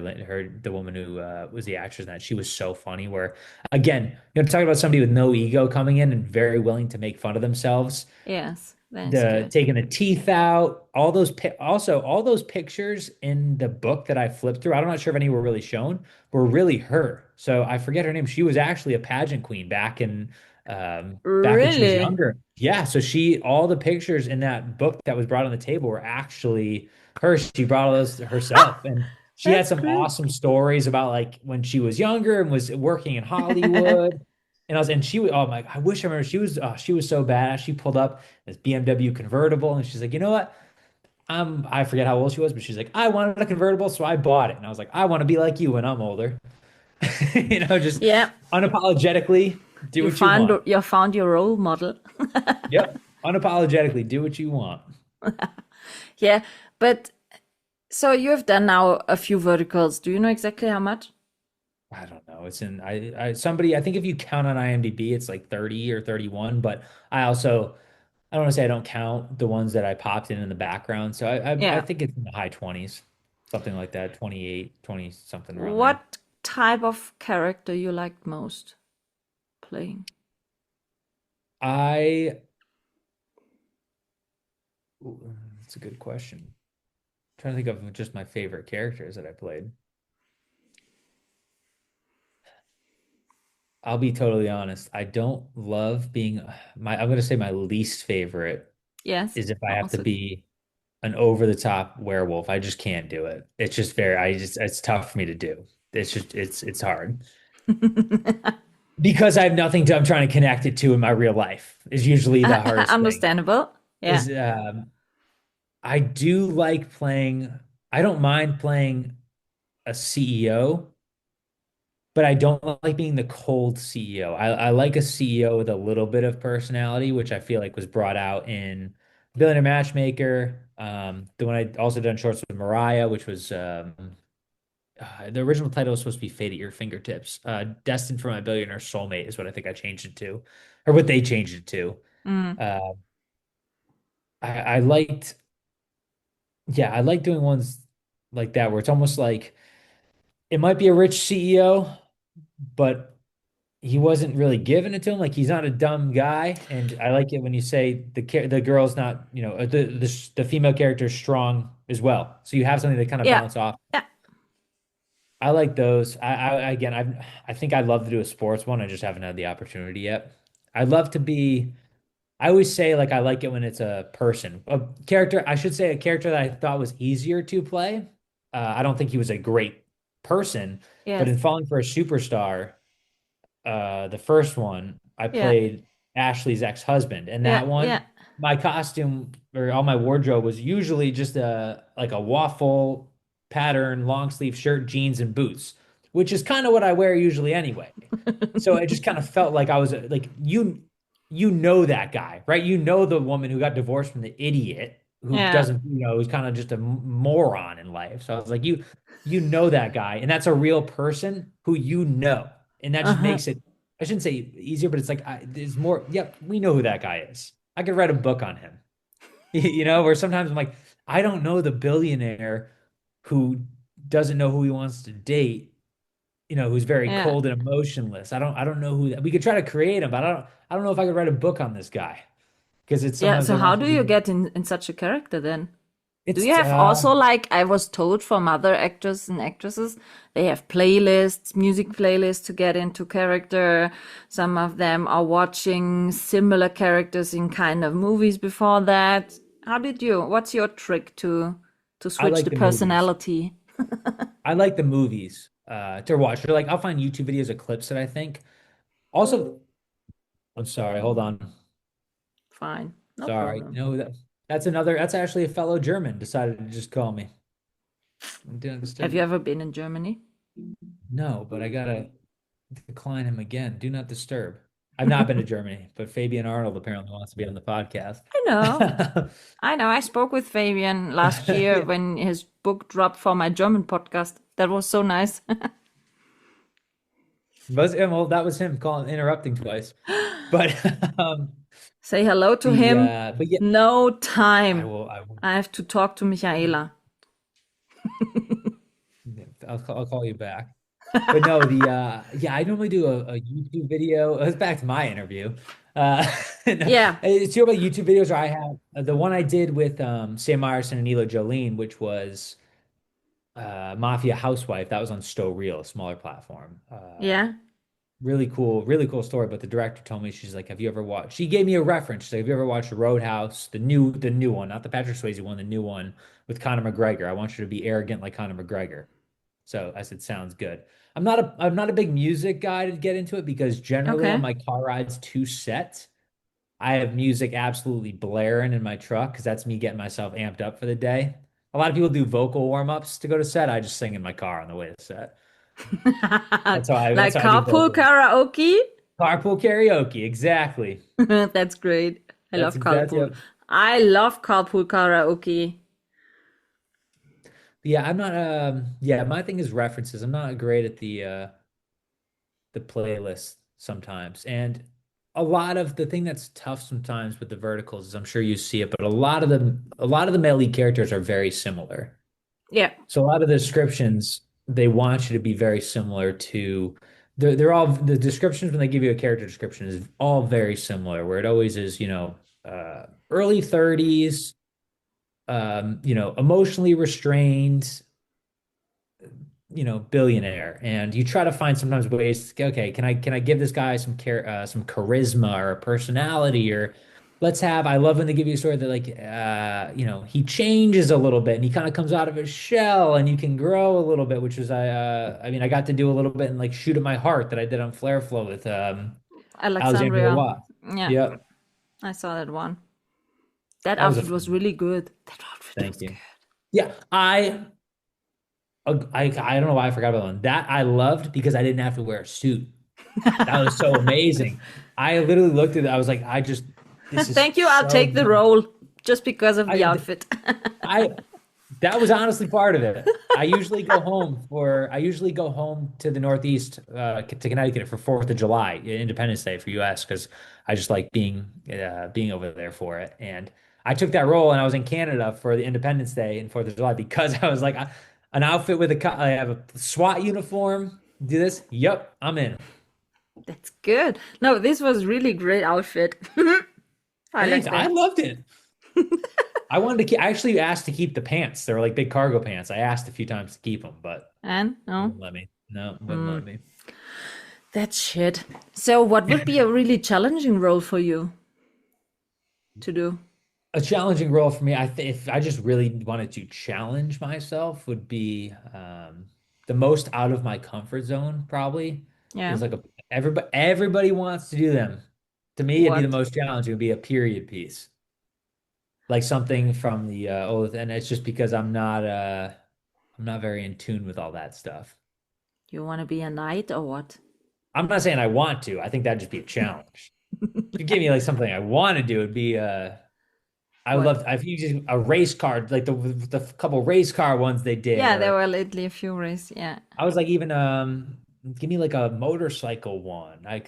the woman who was the actress in that. She was so funny. Where again, talking about somebody with no ego coming in and very willing to make fun of themselves, Yes, that's the good. taking the teeth out, also all those pictures in the book that I flipped through. I'm not sure if any were really shown, were really her. So I forget her name. She was actually a pageant queen back when she was Really? younger. Yeah, so all the pictures in that book that was brought on the table were actually her. She brought all those herself, and she had That's some great. awesome stories about like when she was younger and was working in Hollywood. And she was, oh my, I wish I remember. She was so badass. She pulled up this BMW convertible, and she's like, you know what? I forget how old she was, but she's like, I wanted a convertible, so I bought it. And I was like, I want to be like you when I'm older. Just Yeah, unapologetically do you what you found want. you found your role model. Yep. Unapologetically do what you want. Yeah, but so you have done now a few verticals. Do you know exactly how much? I don't know. It's in somebody, I think if you count on IMDb, it's like 30 or 31, but I don't want to say I don't count the ones that I popped in the background. So I Yeah. think it's in the high 20s, something like that, 28, 20 something around there. What type of character you liked most playing? I Ooh, that's a good question. Trying to think of just my favorite characters that I played. I'll be totally honest. I don't love being I'm going to say my least favorite Yes, is if I have to also. be an over the top werewolf. I just can't do it. It's just it's tough for me to do. It's hard because I have nothing I'm trying to connect it to in my real life is usually the hardest thing. Understandable. Yeah. Is I do like playing, I don't mind playing a CEO, but I don't like being the cold CEO. I like a CEO with a little bit of personality, which I feel like was brought out in Billionaire Matchmaker. The one I also done shorts with Mariah, which was the original title was supposed to be Fate at Your Fingertips. Destined for My Billionaire Soulmate is what I think I changed it to, or what they changed it to. Mm. Uh, I liked, yeah, I like doing ones like that where it's almost like it might be a rich CEO, but he wasn't really giving it to him. Like he's not a dumb guy, and I like it when you say the girl's not, the female character is strong as well. So you have something to kind of Yeah. bounce off. Yeah. I like those. I think I'd love to do a sports one. I just haven't had the opportunity yet. I'd love to be. I always say like I like it when it's a person, a character. I should say a character that I thought was easier to play. I don't think he was a great person, but in Yes. Falling for a Superstar, the first one, I Yeah. played Ashley's ex-husband, and Yeah. that one, Yeah. my costume or all my wardrobe was usually just a like a waffle pattern, long sleeve shirt, jeans, and boots, which is kind of what I wear usually anyway. So it just kind of felt like I was like you know that guy, right? You know the woman who got divorced from the idiot who Yeah. doesn't, who's kind of just a moron in life. So I was like, you know that guy, and that's a real person who you know, and that just Uh-huh. makes it. I shouldn't say easier, but it's like there's more. Yep, we know who that guy is. I could write a book on him. Where sometimes I'm like, I don't know the billionaire who doesn't know who he wants to date, who's very Yeah. cold and emotionless. I don't know who that. We could try to create him, but I don't know if I could write a book on this guy because it's Yeah. sometimes So I how want you do to you be. get in such a character then? Do you It's have also, like I was told from other actors and actresses, they have playlists, music playlists to get into character. Some of them are watching similar characters in kind of movies before that. What's your trick to I switch like the the movies. personality? I like the movies to watch. Or like I'll find YouTube videos of clips that I think. Also, I'm sorry, hold on. Fine, no Sorry. problem. No, that's actually a fellow German decided to just call me. Didn't Have disturb you you. ever been in Germany? No, but I gotta decline him again. Do not disturb. I've not been to Germany, but Fabian Arnold apparently wants to be on the podcast. I know. I know. I spoke with Fabian last year Yeah. when his book dropped for my German podcast. That was so nice. Well, that was him calling interrupting twice. But Say hello to the him. but yeah, No I time. will I will I have to talk to Michaela. I'll call you back. But no, yeah, I normally do a YouTube video. It's back to my interview. No, Yeah. it's two about YouTube videos where I have the one I did with Sam Myerson and Ela Jolene, which was Mafia Housewife. That was on Stow Reel, a smaller platform. Yeah. Really cool story. But the director told me, she's like, "Have you ever watched?" She gave me a reference. She's like, "Have you ever watched Roadhouse, the new one, not the Patrick Swayze one, the new one with Conor McGregor? I want you to be arrogant like Conor McGregor." So I said, "Sounds good." I'm not a big music guy to get into it because generally on Okay. my car rides to set, I have music absolutely blaring in my truck because that's me getting myself amped up for the day. A lot of people do vocal warm-ups to go to set. I just sing in my car on the way to set. That's Like how I do carpool vocals. karaoke? Carpool karaoke, exactly. That's great. I love That's carpool. it. I love carpool karaoke. Yeah, I'm not yeah, my thing is references. I'm not great at the playlist sometimes. And a lot of the thing that's tough sometimes with the verticals is I'm sure you see it, but a lot of the male lead characters are very similar. Yeah. So a lot of the descriptions they want you to be very similar to they're all the descriptions when they give you a character description is all very similar, where it always is, early 30s, emotionally restrained, billionaire. And you try to find sometimes ways, okay, can I give this guy some charisma or a personality, or I love when they give you a story that like he changes a little bit and he kind of comes out of his shell and you can grow a little bit, which was I mean I got to do a little bit in like Shoot at My Heart that I did on Flare Flow with Alexandria Alexandria. Watt. Yeah. Yep. I saw that one. That That was a outfit was fun. really good. That outfit Thank was good. you. Yeah, I don't know why I forgot about one. That I loved because I didn't have to wear a suit. That was so amazing. I literally looked at it. I was like, this is Thank you. I'll so take the good. role just because of the I, outfit. I, that was honestly part of it. I usually go home to the Northeast, to Connecticut for 4th of July, Independence Day for US, because I just like being over there for it. And I took that role and I was in Canada for the Independence Day and 4th of July because I was like, an outfit with I have a SWAT uniform. Do this? Yep, I'm in. That's good. No, this was really great outfit. I like Thanks. I that. loved it. I wanted to keep, I actually asked to keep the pants. They were like big cargo pants. I asked a few times to keep them, but And they no, wouldn't let me. No, wouldn't let me. that's shit. So, what would be a really challenging role for you to do? A challenging role for me, if I just really wanted to challenge myself, would be the most out of my comfort zone, probably. Yeah. Is like everybody wants to do them. To me, it'd be the What? most challenging, would be a period piece. Like something from the Oath, and it's just because I'm not very in tune with all that stuff. You want to be a knight or what? I'm not saying I want to. I think that'd just be a challenge. If you give me like something I want to do, it'd be I would What? love I've used a race car, like the couple race car ones they did, Yeah, there or were lately a few races. Yeah. I was like even give me like a motorcycle one. I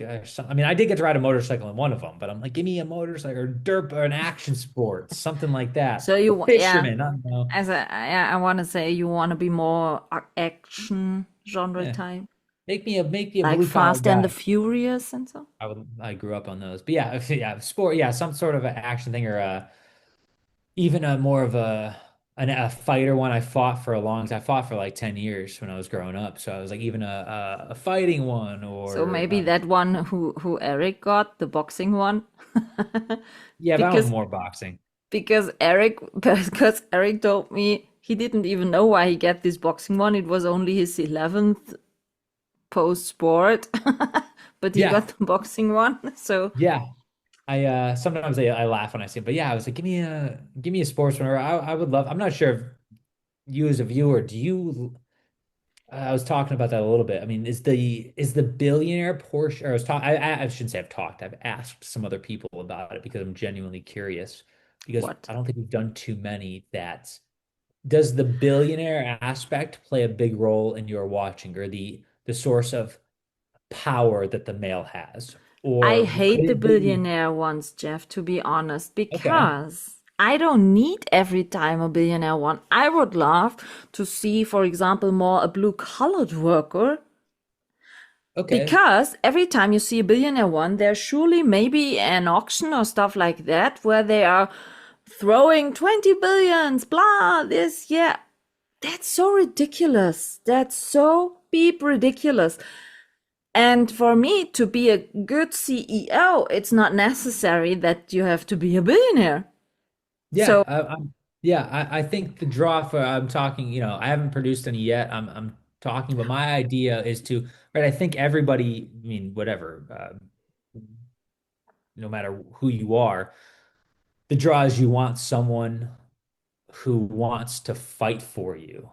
mean I did get to ride a motorcycle in one of them, but I'm like give me a motorcycle or dirt or an action sport, something like that. So A yeah, fisherman, I don't know. I want to say you want to be more action genre Yeah. type, Make me a like blue collar Fast and the guy. Furious and so. I grew up on those. But yeah, yeah, sport, yeah, some sort of an action thing or even a more of a fighter one. I fought for like 10 years when I was growing up. So I was like even a fighting one So or maybe that one who Eric got, the boxing one, yeah, that was because more boxing. because Eric told me he didn't even know why he got this boxing one. It was only his 11th post sport, but he Yeah. got the boxing one. So Yeah. I sometimes I laugh when I see it, but yeah, I was like, give me a sports one. Or I would love, I'm not sure if you as a viewer, do you I was talking about that a little bit. I mean, is the billionaire portion, or I shouldn't say I've talked, I've asked some other people about it because I'm genuinely curious because what? I don't think we've done too many that does the billionaire aspect play a big role in your watching or the source of power that the male has? I Or could hate the it be billionaire ones, Jeff, to be honest, okay, because I don't need every time a billionaire one. I would love to see, for example, more a blue-collared worker, okay, because every time you see a billionaire one, there's surely maybe an auction or stuff like that where they are throwing 20 billions, blah, this, yeah. That's so ridiculous. That's so beep ridiculous. And for me to be a good CEO, it's not necessary that you have to be a billionaire. yeah, So, yeah, I think the draw for I'm talking, I haven't produced any yet. I'm talking, but my idea is to, right, I think everybody, I mean, whatever, no matter who you are, the draw is you want someone who wants to fight for you,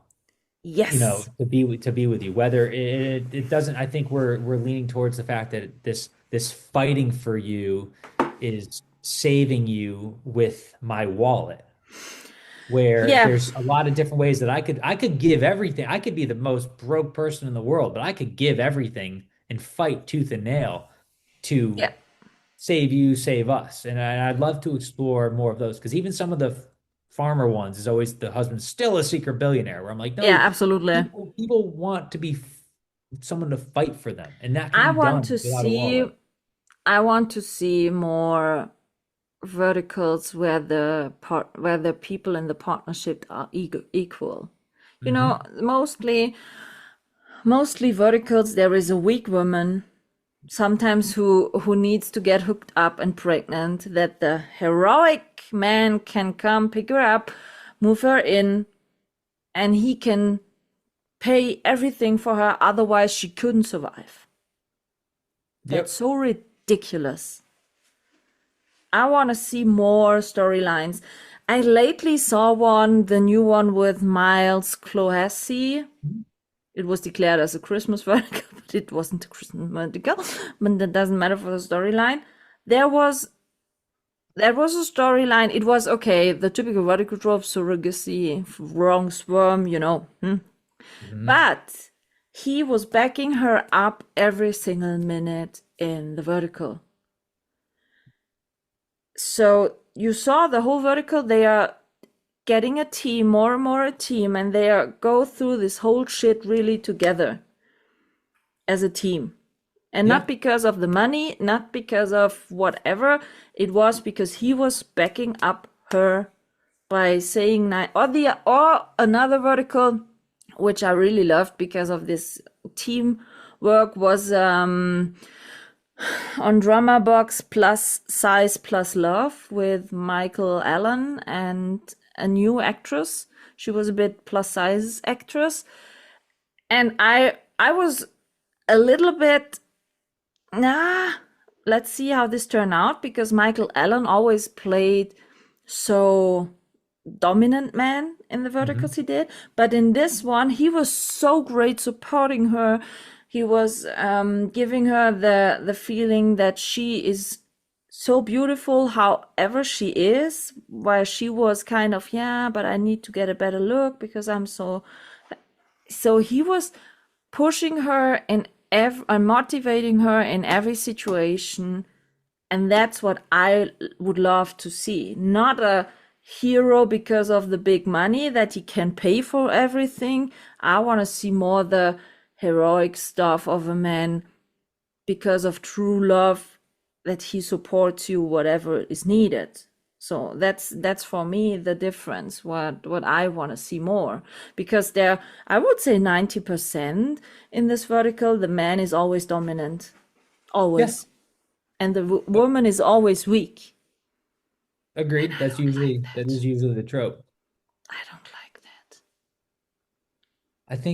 yes. to be with you. Whether it doesn't, I think we're leaning towards the fact that this fighting for you is saving you with my wallet. Where Yeah. there's a lot of different ways that I could give everything. I could be the most broke person in the world, but I could give everything and fight tooth and nail to Yeah. save you, save us. And I'd love to explore more of those because even some of the farmer ones is always the husband's still a secret billionaire. Where I'm like, Yeah, no, absolutely. people want to be someone to fight for them, and that can I be want done to without a see wallet. I want to see more verticals where the people in the partnership are equal. You know, Hmm. mostly verticals there is a weak woman sometimes who needs to get hooked up and pregnant, that the heroic man can come pick her up, move her in, and he can pay everything for her, otherwise she couldn't survive. That's Yep. so ridiculous. I want to see more storylines. I lately saw the new one with Miles Clohessy. It was declared as a Christmas vertical, but it wasn't a Christmas vertical. But that doesn't matter for the storyline. There was a storyline. It was okay, the typical vertical trope, surrogacy, wrong sperm, Hmm. But he was backing her up every single minute in the vertical. So you saw the whole vertical, they are getting a team, more and more a team, and go through this whole shit really together as a team. And Yeah. not because of the money, not because of whatever. It was because he was backing up her by saying or another vertical which I really loved because of this teamwork was on Drama Box Plus Size Plus Love with Michael Allen and a new actress. She was a bit plus size actress. And I was a little bit let's see how this turned out because Michael Allen always played so dominant man in the verticals he did, but in this one he was so great supporting her. He was giving her the feeling that she is so beautiful however she is, while she was kind of, yeah, but I need to get a better look because I'm so he was pushing her in and motivating her in every situation. And that's what I would love to see. Not a hero because of the big money that he can pay for everything. I want to see more the heroic stuff of a man because of true love, that he supports you whatever is needed. So that's for me the difference, what I want to see more. Because there, I would say 90% in this vertical, the man is always dominant. Yeah. Always. And the woman is always weak. Agreed. That is usually the trope. I don't like that.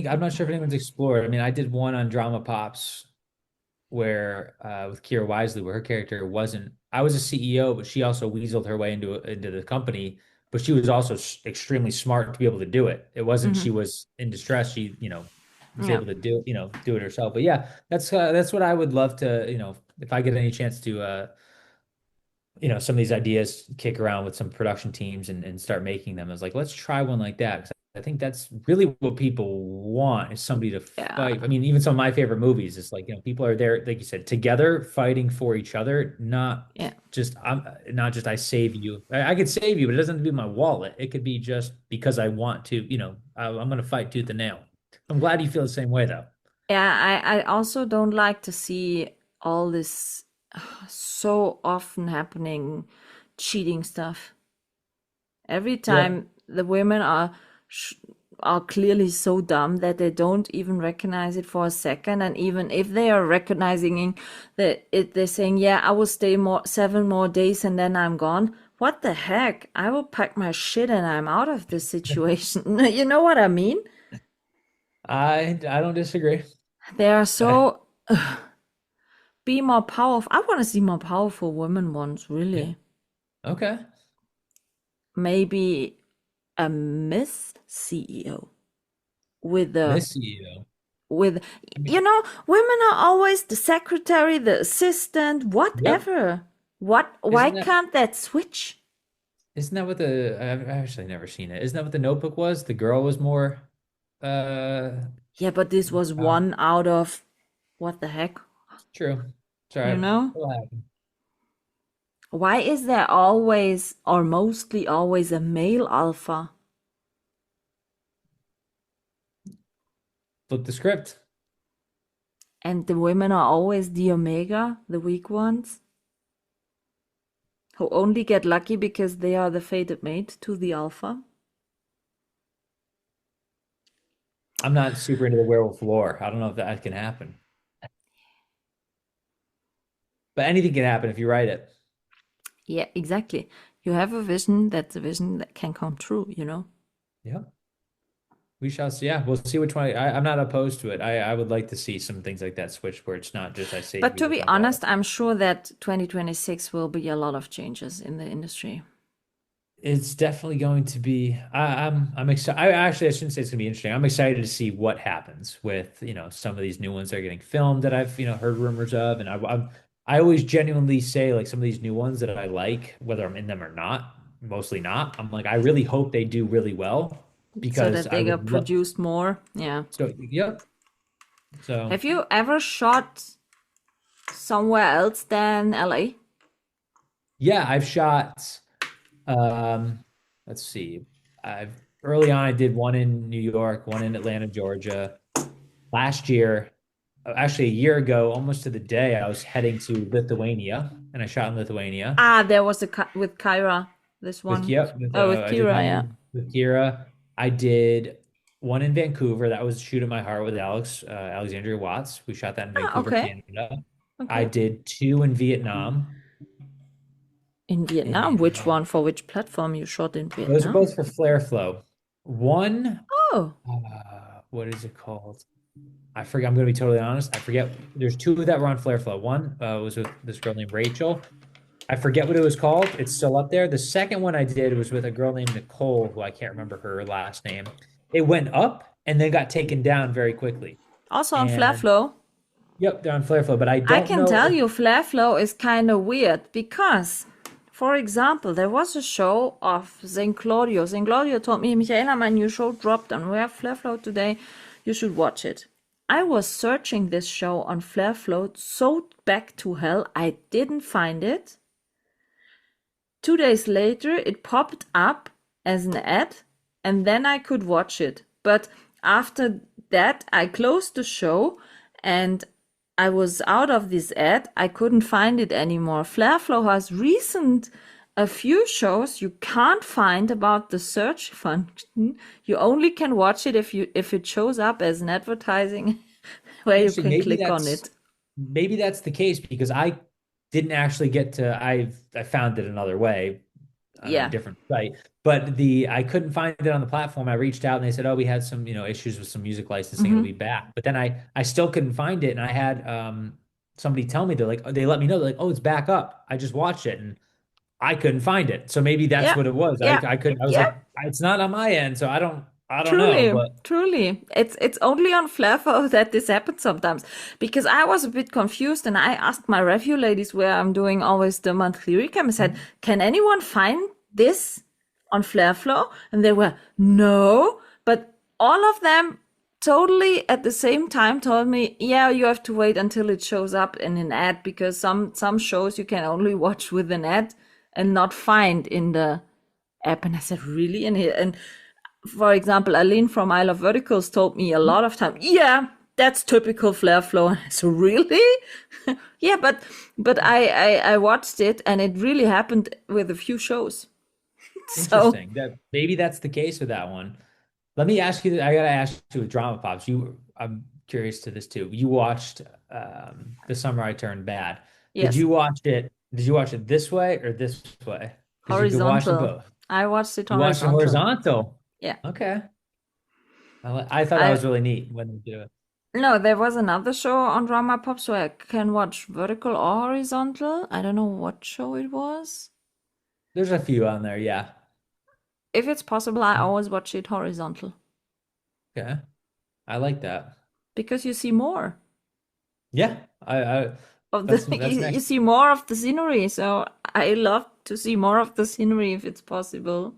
I'm not sure if anyone's explored. I mean, I did one on Drama Pops where with Kira Wisely, where her character wasn't. I was a CEO, but she also weaseled her way into the company. But she was also extremely smart to be able to do it. It wasn't she was in distress. She was Yeah. able to do it herself. But yeah, that's what I would love to if I get any chance to some of these ideas kick around with some production teams and start making them. I was like, let's try one like that. 'Cause I think that's really what people want is somebody to Yeah. fight. I mean, even some of my favorite movies, it's like, people are there, like you said, together fighting for each other, Yeah. not just I save you. I could save you, but it doesn't have to be my wallet. It could be just because I want to, I'm going to fight tooth and nail. I'm glad you feel the same way though. Yeah, I also don't like to see all this so often happening cheating stuff. Every Yeah. time the women are clearly so dumb that they don't even recognize it for a second, and even if they are recognizing they're saying, "Yeah, I will stay 7 more days and then I'm gone." What the heck? I will pack my shit and I'm out of this situation. You know what I mean? I don't disagree. They are so be more powerful. I want to see more powerful women ones, Yeah. really. Okay. Maybe a Miss CEO with a Miss you. with I mean, you know, women are always the secretary, the assistant, yep. whatever. Why Isn't that can't that switch? Isn't that what I've actually never seen it. Isn't that what the Notebook was? The girl was more uh Yeah, but this was uh, one out of what the heck, true. you Sorry. know? What happened? Why is there always or mostly always a male alpha? Flip the script. And the women are always the omega, the weak ones, who only get lucky because they are the fated mate to the alpha. I'm not super into the werewolf lore. I don't know if that can happen. But anything can happen if you write it. Yeah, exactly. You have a vision, that's a vision that can come true, you know? Yeah. We shall see. Yeah, we'll see which one. I'm not opposed to it. I would like to see some things like that switch where it's not just I save But you to with be my wallet. honest, I'm sure that 2026 will be a lot of changes in the industry. It's definitely going to be. I'm excited. I shouldn't say it's going to be interesting. I'm excited to see what happens with some of these new ones that are getting filmed that I've heard rumors of, and I always genuinely say like some of these new ones that I like, whether I'm in them or not, mostly not. I'm like I really hope they do really well So because that I they get would love. produced more. Yeah. So yep. So Have you ever shot somewhere else than LA? yeah, I've shot. Um, let's see. I've Early on I did one in New York, one in Atlanta, Georgia. Last year, actually a year ago, almost to the day, I was heading to Lithuania, and I shot in Lithuania Ah, there was with Kyra, this with one. yep. With, Oh, with I did Kira, one yeah. with Kira. I did one in Vancouver. That was Shoot at My Heart with Alexandria Watts. We shot that in Ah, Vancouver, okay. Canada. I Okay. did two in Vietnam, In Vietnam, and which one for which platform you shot in those are Vietnam? both for Flare Flow. One, Oh, what is it called? I forget. I'm going to be totally honest. I forget. There's two that were on Flare Flow. One was with this girl named Rachel. I forget what it was called. It's still up there. The second one I did was with a girl named Nicole, who I can't remember her last name. It went up and then got taken down very quickly. also on Flare And Flow. yep, they're on Flare Flow, but I I don't can know tell if you, Flare Flow is kind of weird because, for example, there was a show of St. Claudio. St. Claudio told me, Michaela, my new show dropped on we have Flare Flow today. You should watch it. I was searching this show on Flare Flow so back to hell, I didn't find it. 2 days later, it popped up as an ad, and then I could watch it. But after that, I closed the show and I was out of this ad. I couldn't find it anymore. Flareflow has a few shows you can't find about the search function. You only can watch it if it shows up as an advertising where you actually can click on it. maybe that's the case because I didn't actually get to I found it another way on a Yeah. different site. But the I couldn't find it on the platform. I reached out and they said, "Oh, we had some, issues with some music licensing. It'll be back." But then I still couldn't find it, and I had somebody tell me they let me know, they're like, "Oh, it's back up." I just watched it and I couldn't find it. So maybe that's Yeah. what it was. Yeah. I couldn't. I was Yeah. like, "It's not on my end, so I don't know." Truly, But truly. It's only on Flareful that this happens sometimes. Because I was a bit confused and I asked my review ladies where I'm doing always the monthly recap. I said, can anyone find this on Flareflow? And they were, no. But all of them totally at the same time told me, yeah, you have to wait until it shows up in an ad because some shows you can only watch with an ad and not find in the app. And I said, really? And for example, Aline from I Love Verticals told me a lot of time, yeah, that's typical Flare Flow. And I said, really? Yeah, but I watched it and it really happened with a few shows. So interesting. Maybe that's the case with that one. Let me ask you. I gotta ask you with Drama Pops. I'm curious to this too. You watched The Summer I Turned Bad. Did yes, you watch it? Did you watch it this way or this way? Because you can watch them horizontal. both. I watched it You watched it horizontal. horizontal. Yeah. Okay. I thought that I was really neat when they do it. No, there was another show on Drama Pops where I can watch vertical or horizontal. I don't know what show it was. There's a few on there. Yeah. If it's possible, I always watch it horizontal Okay. I like that. because you see more Yeah. I of that's the that's you next. see more of the scenery. So I love to see more of the scenery if it's possible.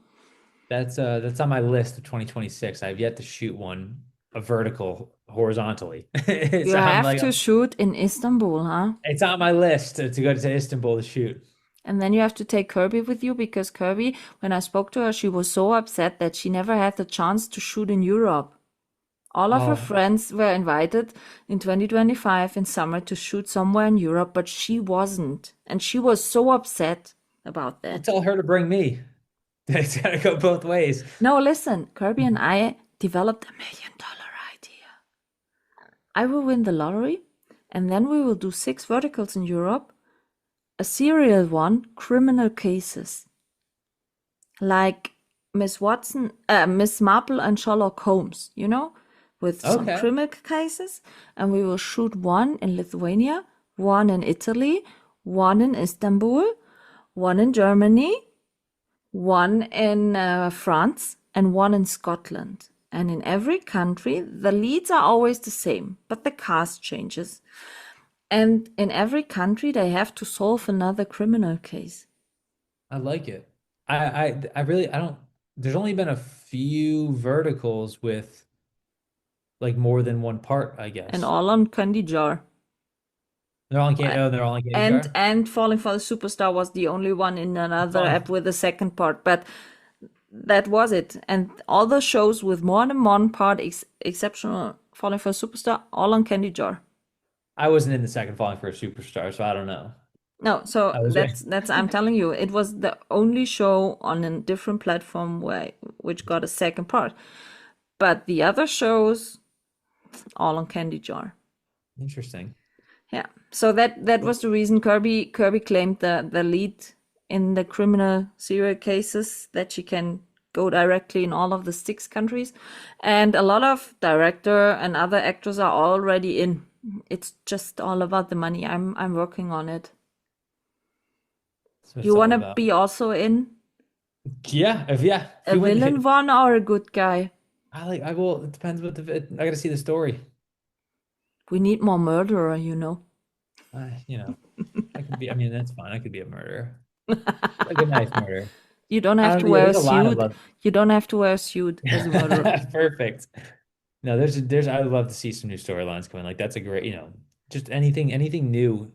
That's on my list of 2026. I've yet to shoot one a vertical horizontally. It's You on have like to shoot in Istanbul, huh? it's on my list to go to Istanbul to shoot. And then you have to take Kirby with you because Kirby, when I spoke to her, she was so upset that she never had the chance to shoot in Europe. All of her Oh, friends were invited in 2025 in summer to shoot somewhere in Europe, but she wasn't. And she was so upset about well, that. tell her to bring me. It's gotta go both ways. No, listen, Kirby and I developed $1 million idea. I will win the lottery, and then we will do 6 verticals in Europe. A serial one, criminal cases. Like Miss Watson, Miss Marple and Sherlock Holmes, with some Okay. criminal cases. And we will shoot one in Lithuania, one in Italy, one in Istanbul, one in Germany, one in France, and one in Scotland. And in every country, the leads are always the same, but the cast changes. And in every country, they have to solve another criminal case. I like it. I really I don't there's only been a few verticals with like more than one part, I And guess. all on Candy Jar. They're all in Candy And Jar. and Falling for the Superstar was the only one in another Fun. app with a second part, but that was it. And all the shows with more than one part, exceptional Falling for the Superstar, all on Candy Jar. I wasn't in the second Falling for a Superstar, so I don't know. No, so I was right. that's I'm telling you, it was the only show on a different platform where which got a second part. But the other shows all on Candy Jar. Interesting. Yeah. So that was the reason Kirby claimed the lead in the criminal serial cases that she can go directly in all of the 6 countries. And a lot of director and other actors are already in. It's just all about the money. I'm working on it. That's what You it's all wanna about. be also in If a you win, villain one or a good guy? I will. It depends I gotta see the story. We need more murderer, you know. You know, I could be. I mean, that's fine. I could be a murderer, like a nice murderer. You don't I have don't to know. Yeah, wear a there's a lot of suit. love. You don't have to wear a suit as a murderer. Perfect. No, there's. I would love to see some new storylines coming. Like that's a great. Just anything new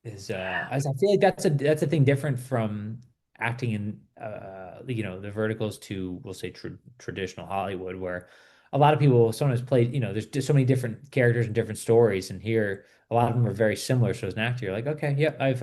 is. I feel like that's a thing different from acting in the verticals to we'll say traditional Hollywood, where a lot of people sometimes play. There's just so many different characters and different stories, and here a lot of them are very similar. So as an actor, you're like, okay, yeah, I've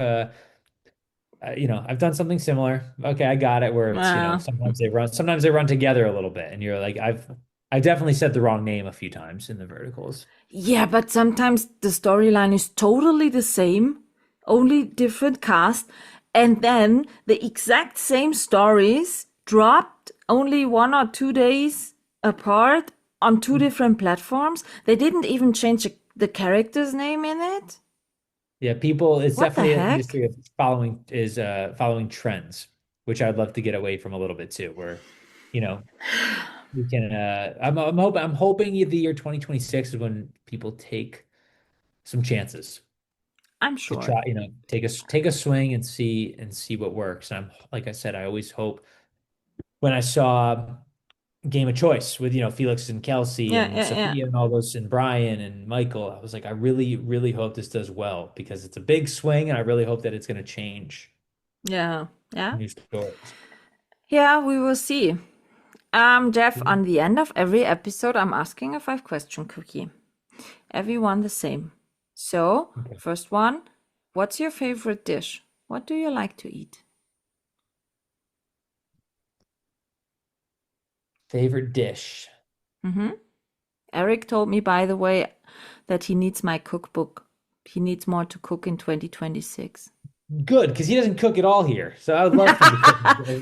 done something similar. Okay, I got it. Where it's, Uh, sometimes they run together a little bit, and you're like, I definitely said the wrong name a few times in the verticals. yeah, but sometimes the storyline is totally the same, only different cast, and then the exact same stories dropped only 1 or 2 days apart on 2 different platforms. They didn't even change the character's name in it. Yeah, people, it's What the definitely an heck? industry of following trends, which I'd love to get away from a little bit too, where, you know, we can I'm hoping the year 2026 is when people take some chances I'm to sure. try, take a swing and see what works. And I'm like I said, I always hope when I saw Game of Choice with, Felix and Kelsey Yeah, and yeah, yeah. Sophia and all those and Brian and Michael, I was like, I really, really hope this does well because it's a big swing and I really hope that it's going to change Yeah, yeah. new stories. Yeah, we will see. Jeff, on the end of every episode, I'm asking a 5 question cookie. Everyone the same. So, Okay. first one, what's your favorite dish? What do you like to eat? Favorite dish. hmm Eric told me, by the way, that he needs my cookbook. He needs more to cook in 2026. Good, because he doesn't cook at all here. So I would love for him to cook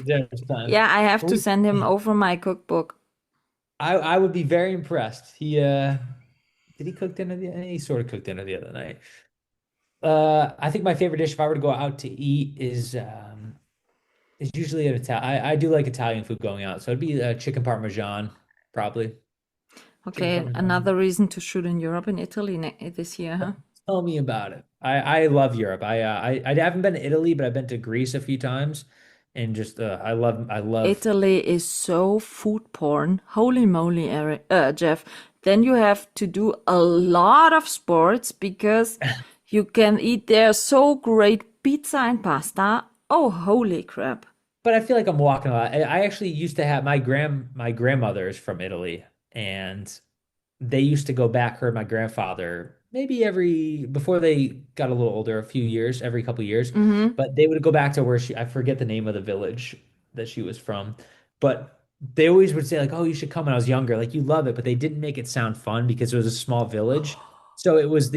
dinner this time. Yeah, I have to We, send him over my cookbook. I would be very impressed. Did he cook dinner he sort of cooked dinner the other night. I think my favorite dish if I were to go out to eat is usually an Italian. I do like Italian food going out, so it'd be chicken parmesan, probably. Chicken Okay, parmesan. another reason to shoot in Europe and Italy this year, huh? Tell me about it. I love Europe. I haven't been to Italy, but I've been to Greece a few times, and just I love. Italy is so food porn. Holy moly, Eric, Jeff. Then you have to do a lot of sports because you can eat there so great pizza and pasta. Oh, holy crap. But I feel like I'm walking a lot. I actually used to have my grandmother is from Italy, and they used to go back, her and my grandfather, maybe before they got a little older, a few years, every couple years, Mm-hmm. but they would go back to where I forget the name of the village that she was from, but they always would say like, oh, you should come when I was younger. Like you love it, but they didn't make it sound fun because it was a small village. So it was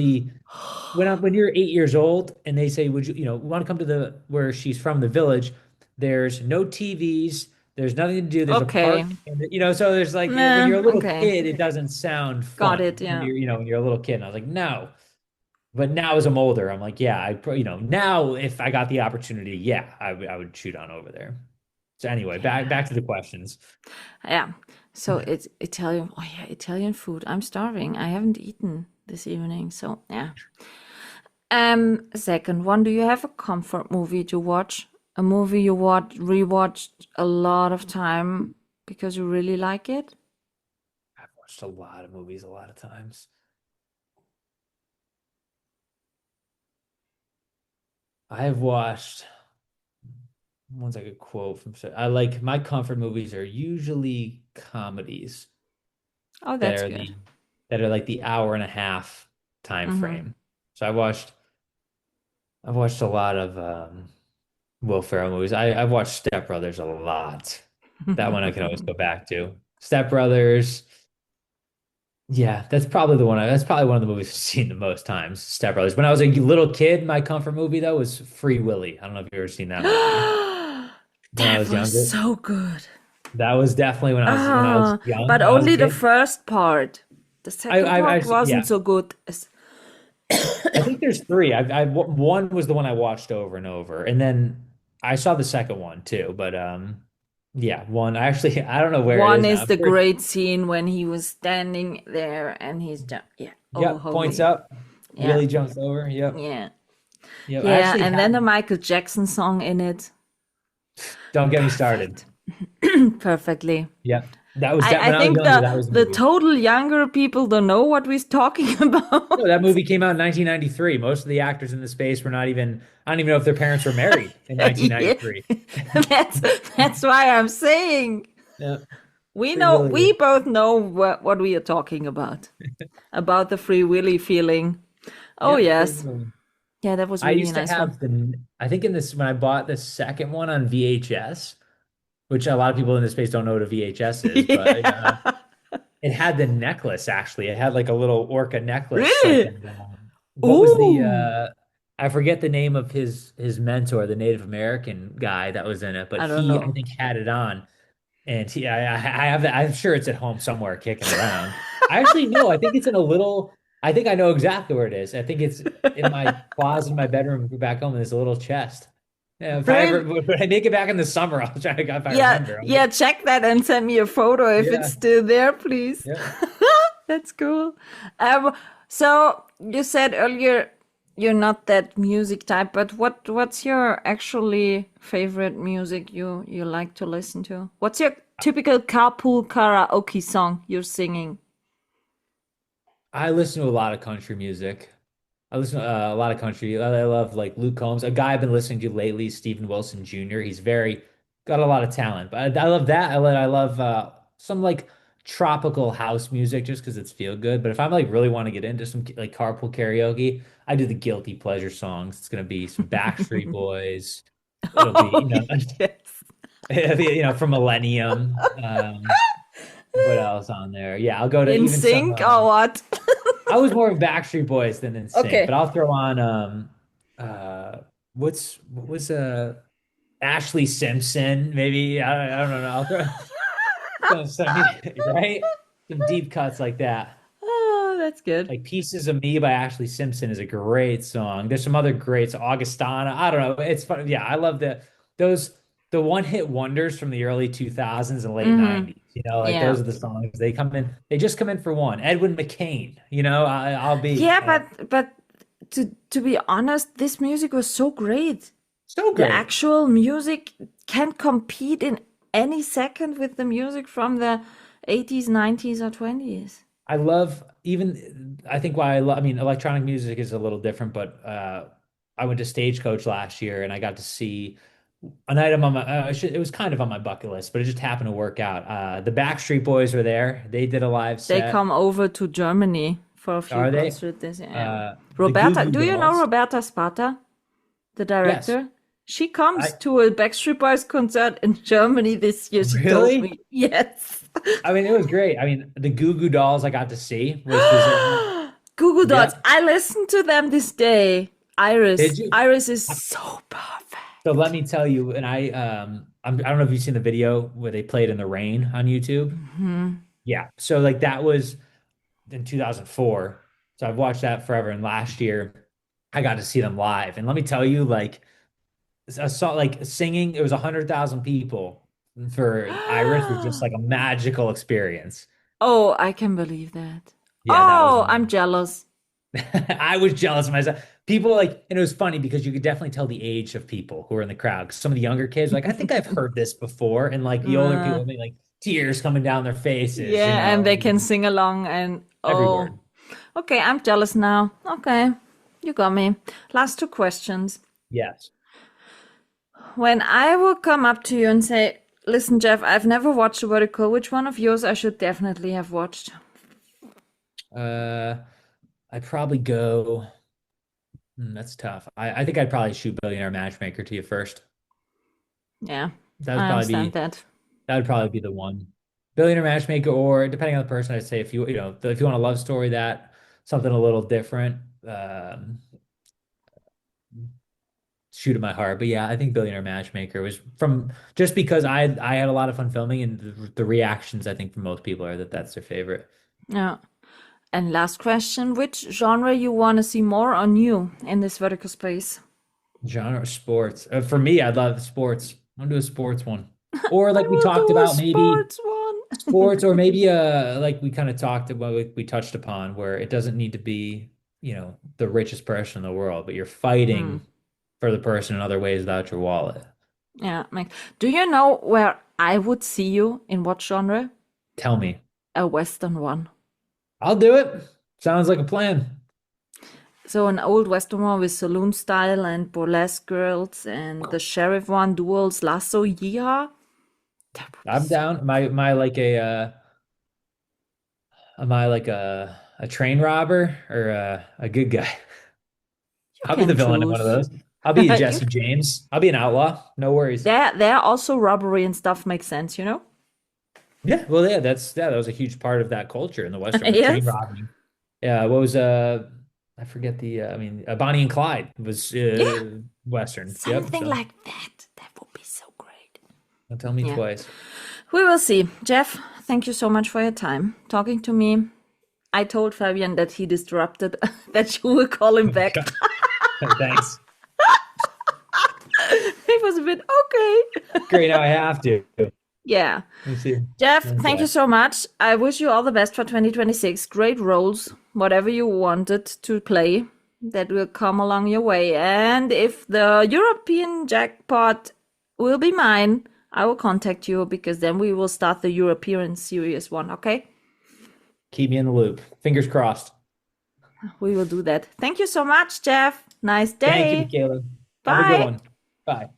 when you're 8 years old and they say, would you want to come to the where she's from, the village, there's no TVs, there's nothing to do, there's a Okay. park, and so there's like when Nah, you're a little okay. kid, it doesn't sound Got fun it, yeah. when you're a little kid. And I was like, no. But now as I'm older, I'm like, yeah, now if I got the opportunity, yeah, I would shoot on over there. So anyway, back to the questions. Yeah. So it's Italian. Oh yeah, Italian food. I'm starving. I haven't eaten this evening. So yeah. Second one, do you have a comfort movie to watch? A movie you rewatched a lot of time because you really like it? I've watched a lot of movies a lot of times. I have watched one's like a quote from I like my comfort movies are usually comedies Oh, that that's are good. the that are like the hour and a half time Mm-hmm. frame. So I've watched a lot of Will Ferrell movies. I've watched Step Brothers a lot. That one I can always go back to. Step Brothers. Yeah, that's probably one of the movies I've seen the most times. Step Brothers. When I was a little kid, my comfort movie though was Free Willy. I don't know if you've ever seen that movie. When I That was was younger. so good. That was definitely when I was Ah, young, but when I was a only the kid. first part. The second part Yeah. wasn't so good. I think there's three. One was the one I watched over and over, and then I saw the second one too. But yeah, one I actually I don't know where it One is now. is I'm the sure. great scene when he was standing there and he's just, yeah. Oh, Yep, points holy. up, Yeah. really jumps over. Yep, Yeah. yep. I Yeah. actually And then the have. Michael Jackson song in it. Don't get me started. Perfect. Perfectly. Yep, that was that I when I was think younger. That was the the movie. total younger people don't know what we're talking No, that about. movie came out in 1993. Most of the actors in the space were not even. I don't even know if their parents were married in Yeah. 1993. That's that's why I'm saying Yeah, Free we Willy. both know what we are talking about the Free Willy feeling. Oh Yep, Free yes. Willy. Yeah, that was I really a used to nice one. have I think in this, when I bought the second one on VHS, which a lot of people in this space don't know what a VHS is, but Yeah. it had the necklace actually. It had like a little orca necklace. Like, Really? what was Ooh. I forget the name of his mentor, the Native American guy that was in it, but I don't he, I know. think, had it on. And I have that. I'm sure it's at home somewhere kicking around. I actually know. I think it's in a little. I think I know exactly where it is. I think it's in my closet in my bedroom back home. And there's a little chest. Yeah, if I ever, Really? when I make it back in the summer, I'll try to, if I Yeah, remember. yeah, check that and send me a photo if it's Yeah, still there, please. yeah. That's cool. Um, so you said earlier you're not that music type, but what's your actually favorite music you like to listen to? What's your typical carpool karaoke song you're singing? I listen to a lot of country music. I listen to a lot of country. I love like Luke Combs. A guy I've been listening to lately, Stephen Wilson Jr. He's very got a lot of talent. But I love that. I love some like tropical house music just because it's feel good. But if I'm like really want to get into some like carpool karaoke, I do the guilty pleasure songs. It's gonna be some Backstreet Boys. It'll be, Oh, yes. it'll be, from Millennium. What else on there? Yeah, I'll go to In even some. sync or what? I was more of Backstreet Boys than NSYNC, but Okay. I'll throw on uh what was Ashley Simpson maybe I don't know. I'll throw right, some deep cuts like that. Oh, that's good. Like Pieces of Me by Ashley Simpson is a great song. There's some other greats, Augustana. I don't know. It's fun. Yeah, I love those the one hit wonders from the early 2000s and late Mm-hmm. 90s. Like Yeah. those are the songs. They just come in for one. Edwin McCain, I'll be Yeah, but to be honest, this music was so great. so The great. actual music can't compete in any second with the music from the 80s, 90s, or 20s. I love even I think why I love I mean electronic music is a little different, but I went to Stagecoach last year and I got to see an item on my it was kind of on my bucket list, but it just happened to work out. The Backstreet Boys were there. They did a live They set. come over to Germany for a few Are they? concerts this year. The Goo Roberta, Goo do you know Dolls. Roberta Sparta, the Yes. director? She I comes to a Backstreet Boys concert in Germany this year, she told really? me. Yes. I mean, it was great. I mean, the Goo Goo Dolls I got to see, which was Google yeah. Dots. I listened to them this day. Did Iris. you? Iris is so perfect. So let me tell you, and I don't know if you've seen the video where they played in the rain on YouTube. Hmm. Yeah. So like that was in 2004. So I've watched that forever. And last year I got to see them live. And let me tell you, like I saw like singing, it was 100,000 people for Iris was just like a magical experience. Oh, I can believe that. Yeah, that was Oh, I'm jealous. I was jealous of myself. People like, and it was funny because you could definitely tell the age of people who were in the crowd. 'Cause some of the younger kids were like, I think I've heard this before. And like the older Uh, people, like tears coming down their faces, yeah, and they can sing along and every oh. word. Okay, I'm jealous now. Okay, you got me. Last two questions. Yes. When I will come up to you and say, listen, Jeff, I've never watched a vertical. Which one of yours I should definitely have watched? Uh, I'd probably go. That's tough. I think I'd probably shoot Billionaire Matchmaker to you first. Yeah, That would I probably understand be that. that would probably be the one. Billionaire Matchmaker, or depending on the person, I'd say if if you want a love story that something a little different, shoot at my heart. But yeah, I think Billionaire Matchmaker was from just because I had a lot of fun filming, and the reactions I think from most people are that that's their favorite Yeah. And last question, which genre you want to see more or new in this vertical space? genre. Sports. For me, I'd love sports. I'm gonna do a sports one, or I like we will talked do a about, maybe sports one. sports, or maybe like we kind of talked about, we touched upon, where it doesn't need to be the richest person in the world, but you're Hmm. fighting for the person in other ways without your wallet. Yeah. Do you know where I would see you in what genre? Tell me. A Western one. I'll do it. Sounds like a plan. So an old Western one with saloon style and burlesque girls, and the sheriff one, duels, lasso, yeehaw. That would be I'm so. down. Am I like a train robber or a good guy? You I'll be the can villain in one of choose. those. I'll be You, Jesse James. I'll be an outlaw. No worries. there also robbery and stuff makes sense, you know? Yeah, well, yeah, that was a huge part of that culture in the Western, was train Yes. robbing. Yeah, what was I forget the Bonnie and Clyde was Yeah. Western. Yep. Something So like that. That would be so great. don't tell me Yeah. twice. We will see. Jeff, thank you so much for your time talking to me. I told Fabian that he disrupted, that you will call him back. Thanks. He was a bit okay. Great. Now I have to. Yeah. Let's see. Jeff, thank you Okay. so much. I wish you all the best for 2026. Great roles, whatever you wanted to play, that will come along your way. And if the European jackpot will be mine, I will contact you, because then we will start the European series one, okay? Keep me in the loop. Fingers crossed. We will do that. Thank you so much, Jeff. Nice Thank you, day. Michaela. Have a good Bye. one. Bye.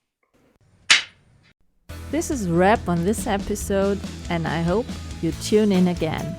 This is a wrap on this episode, and I hope you tune in again.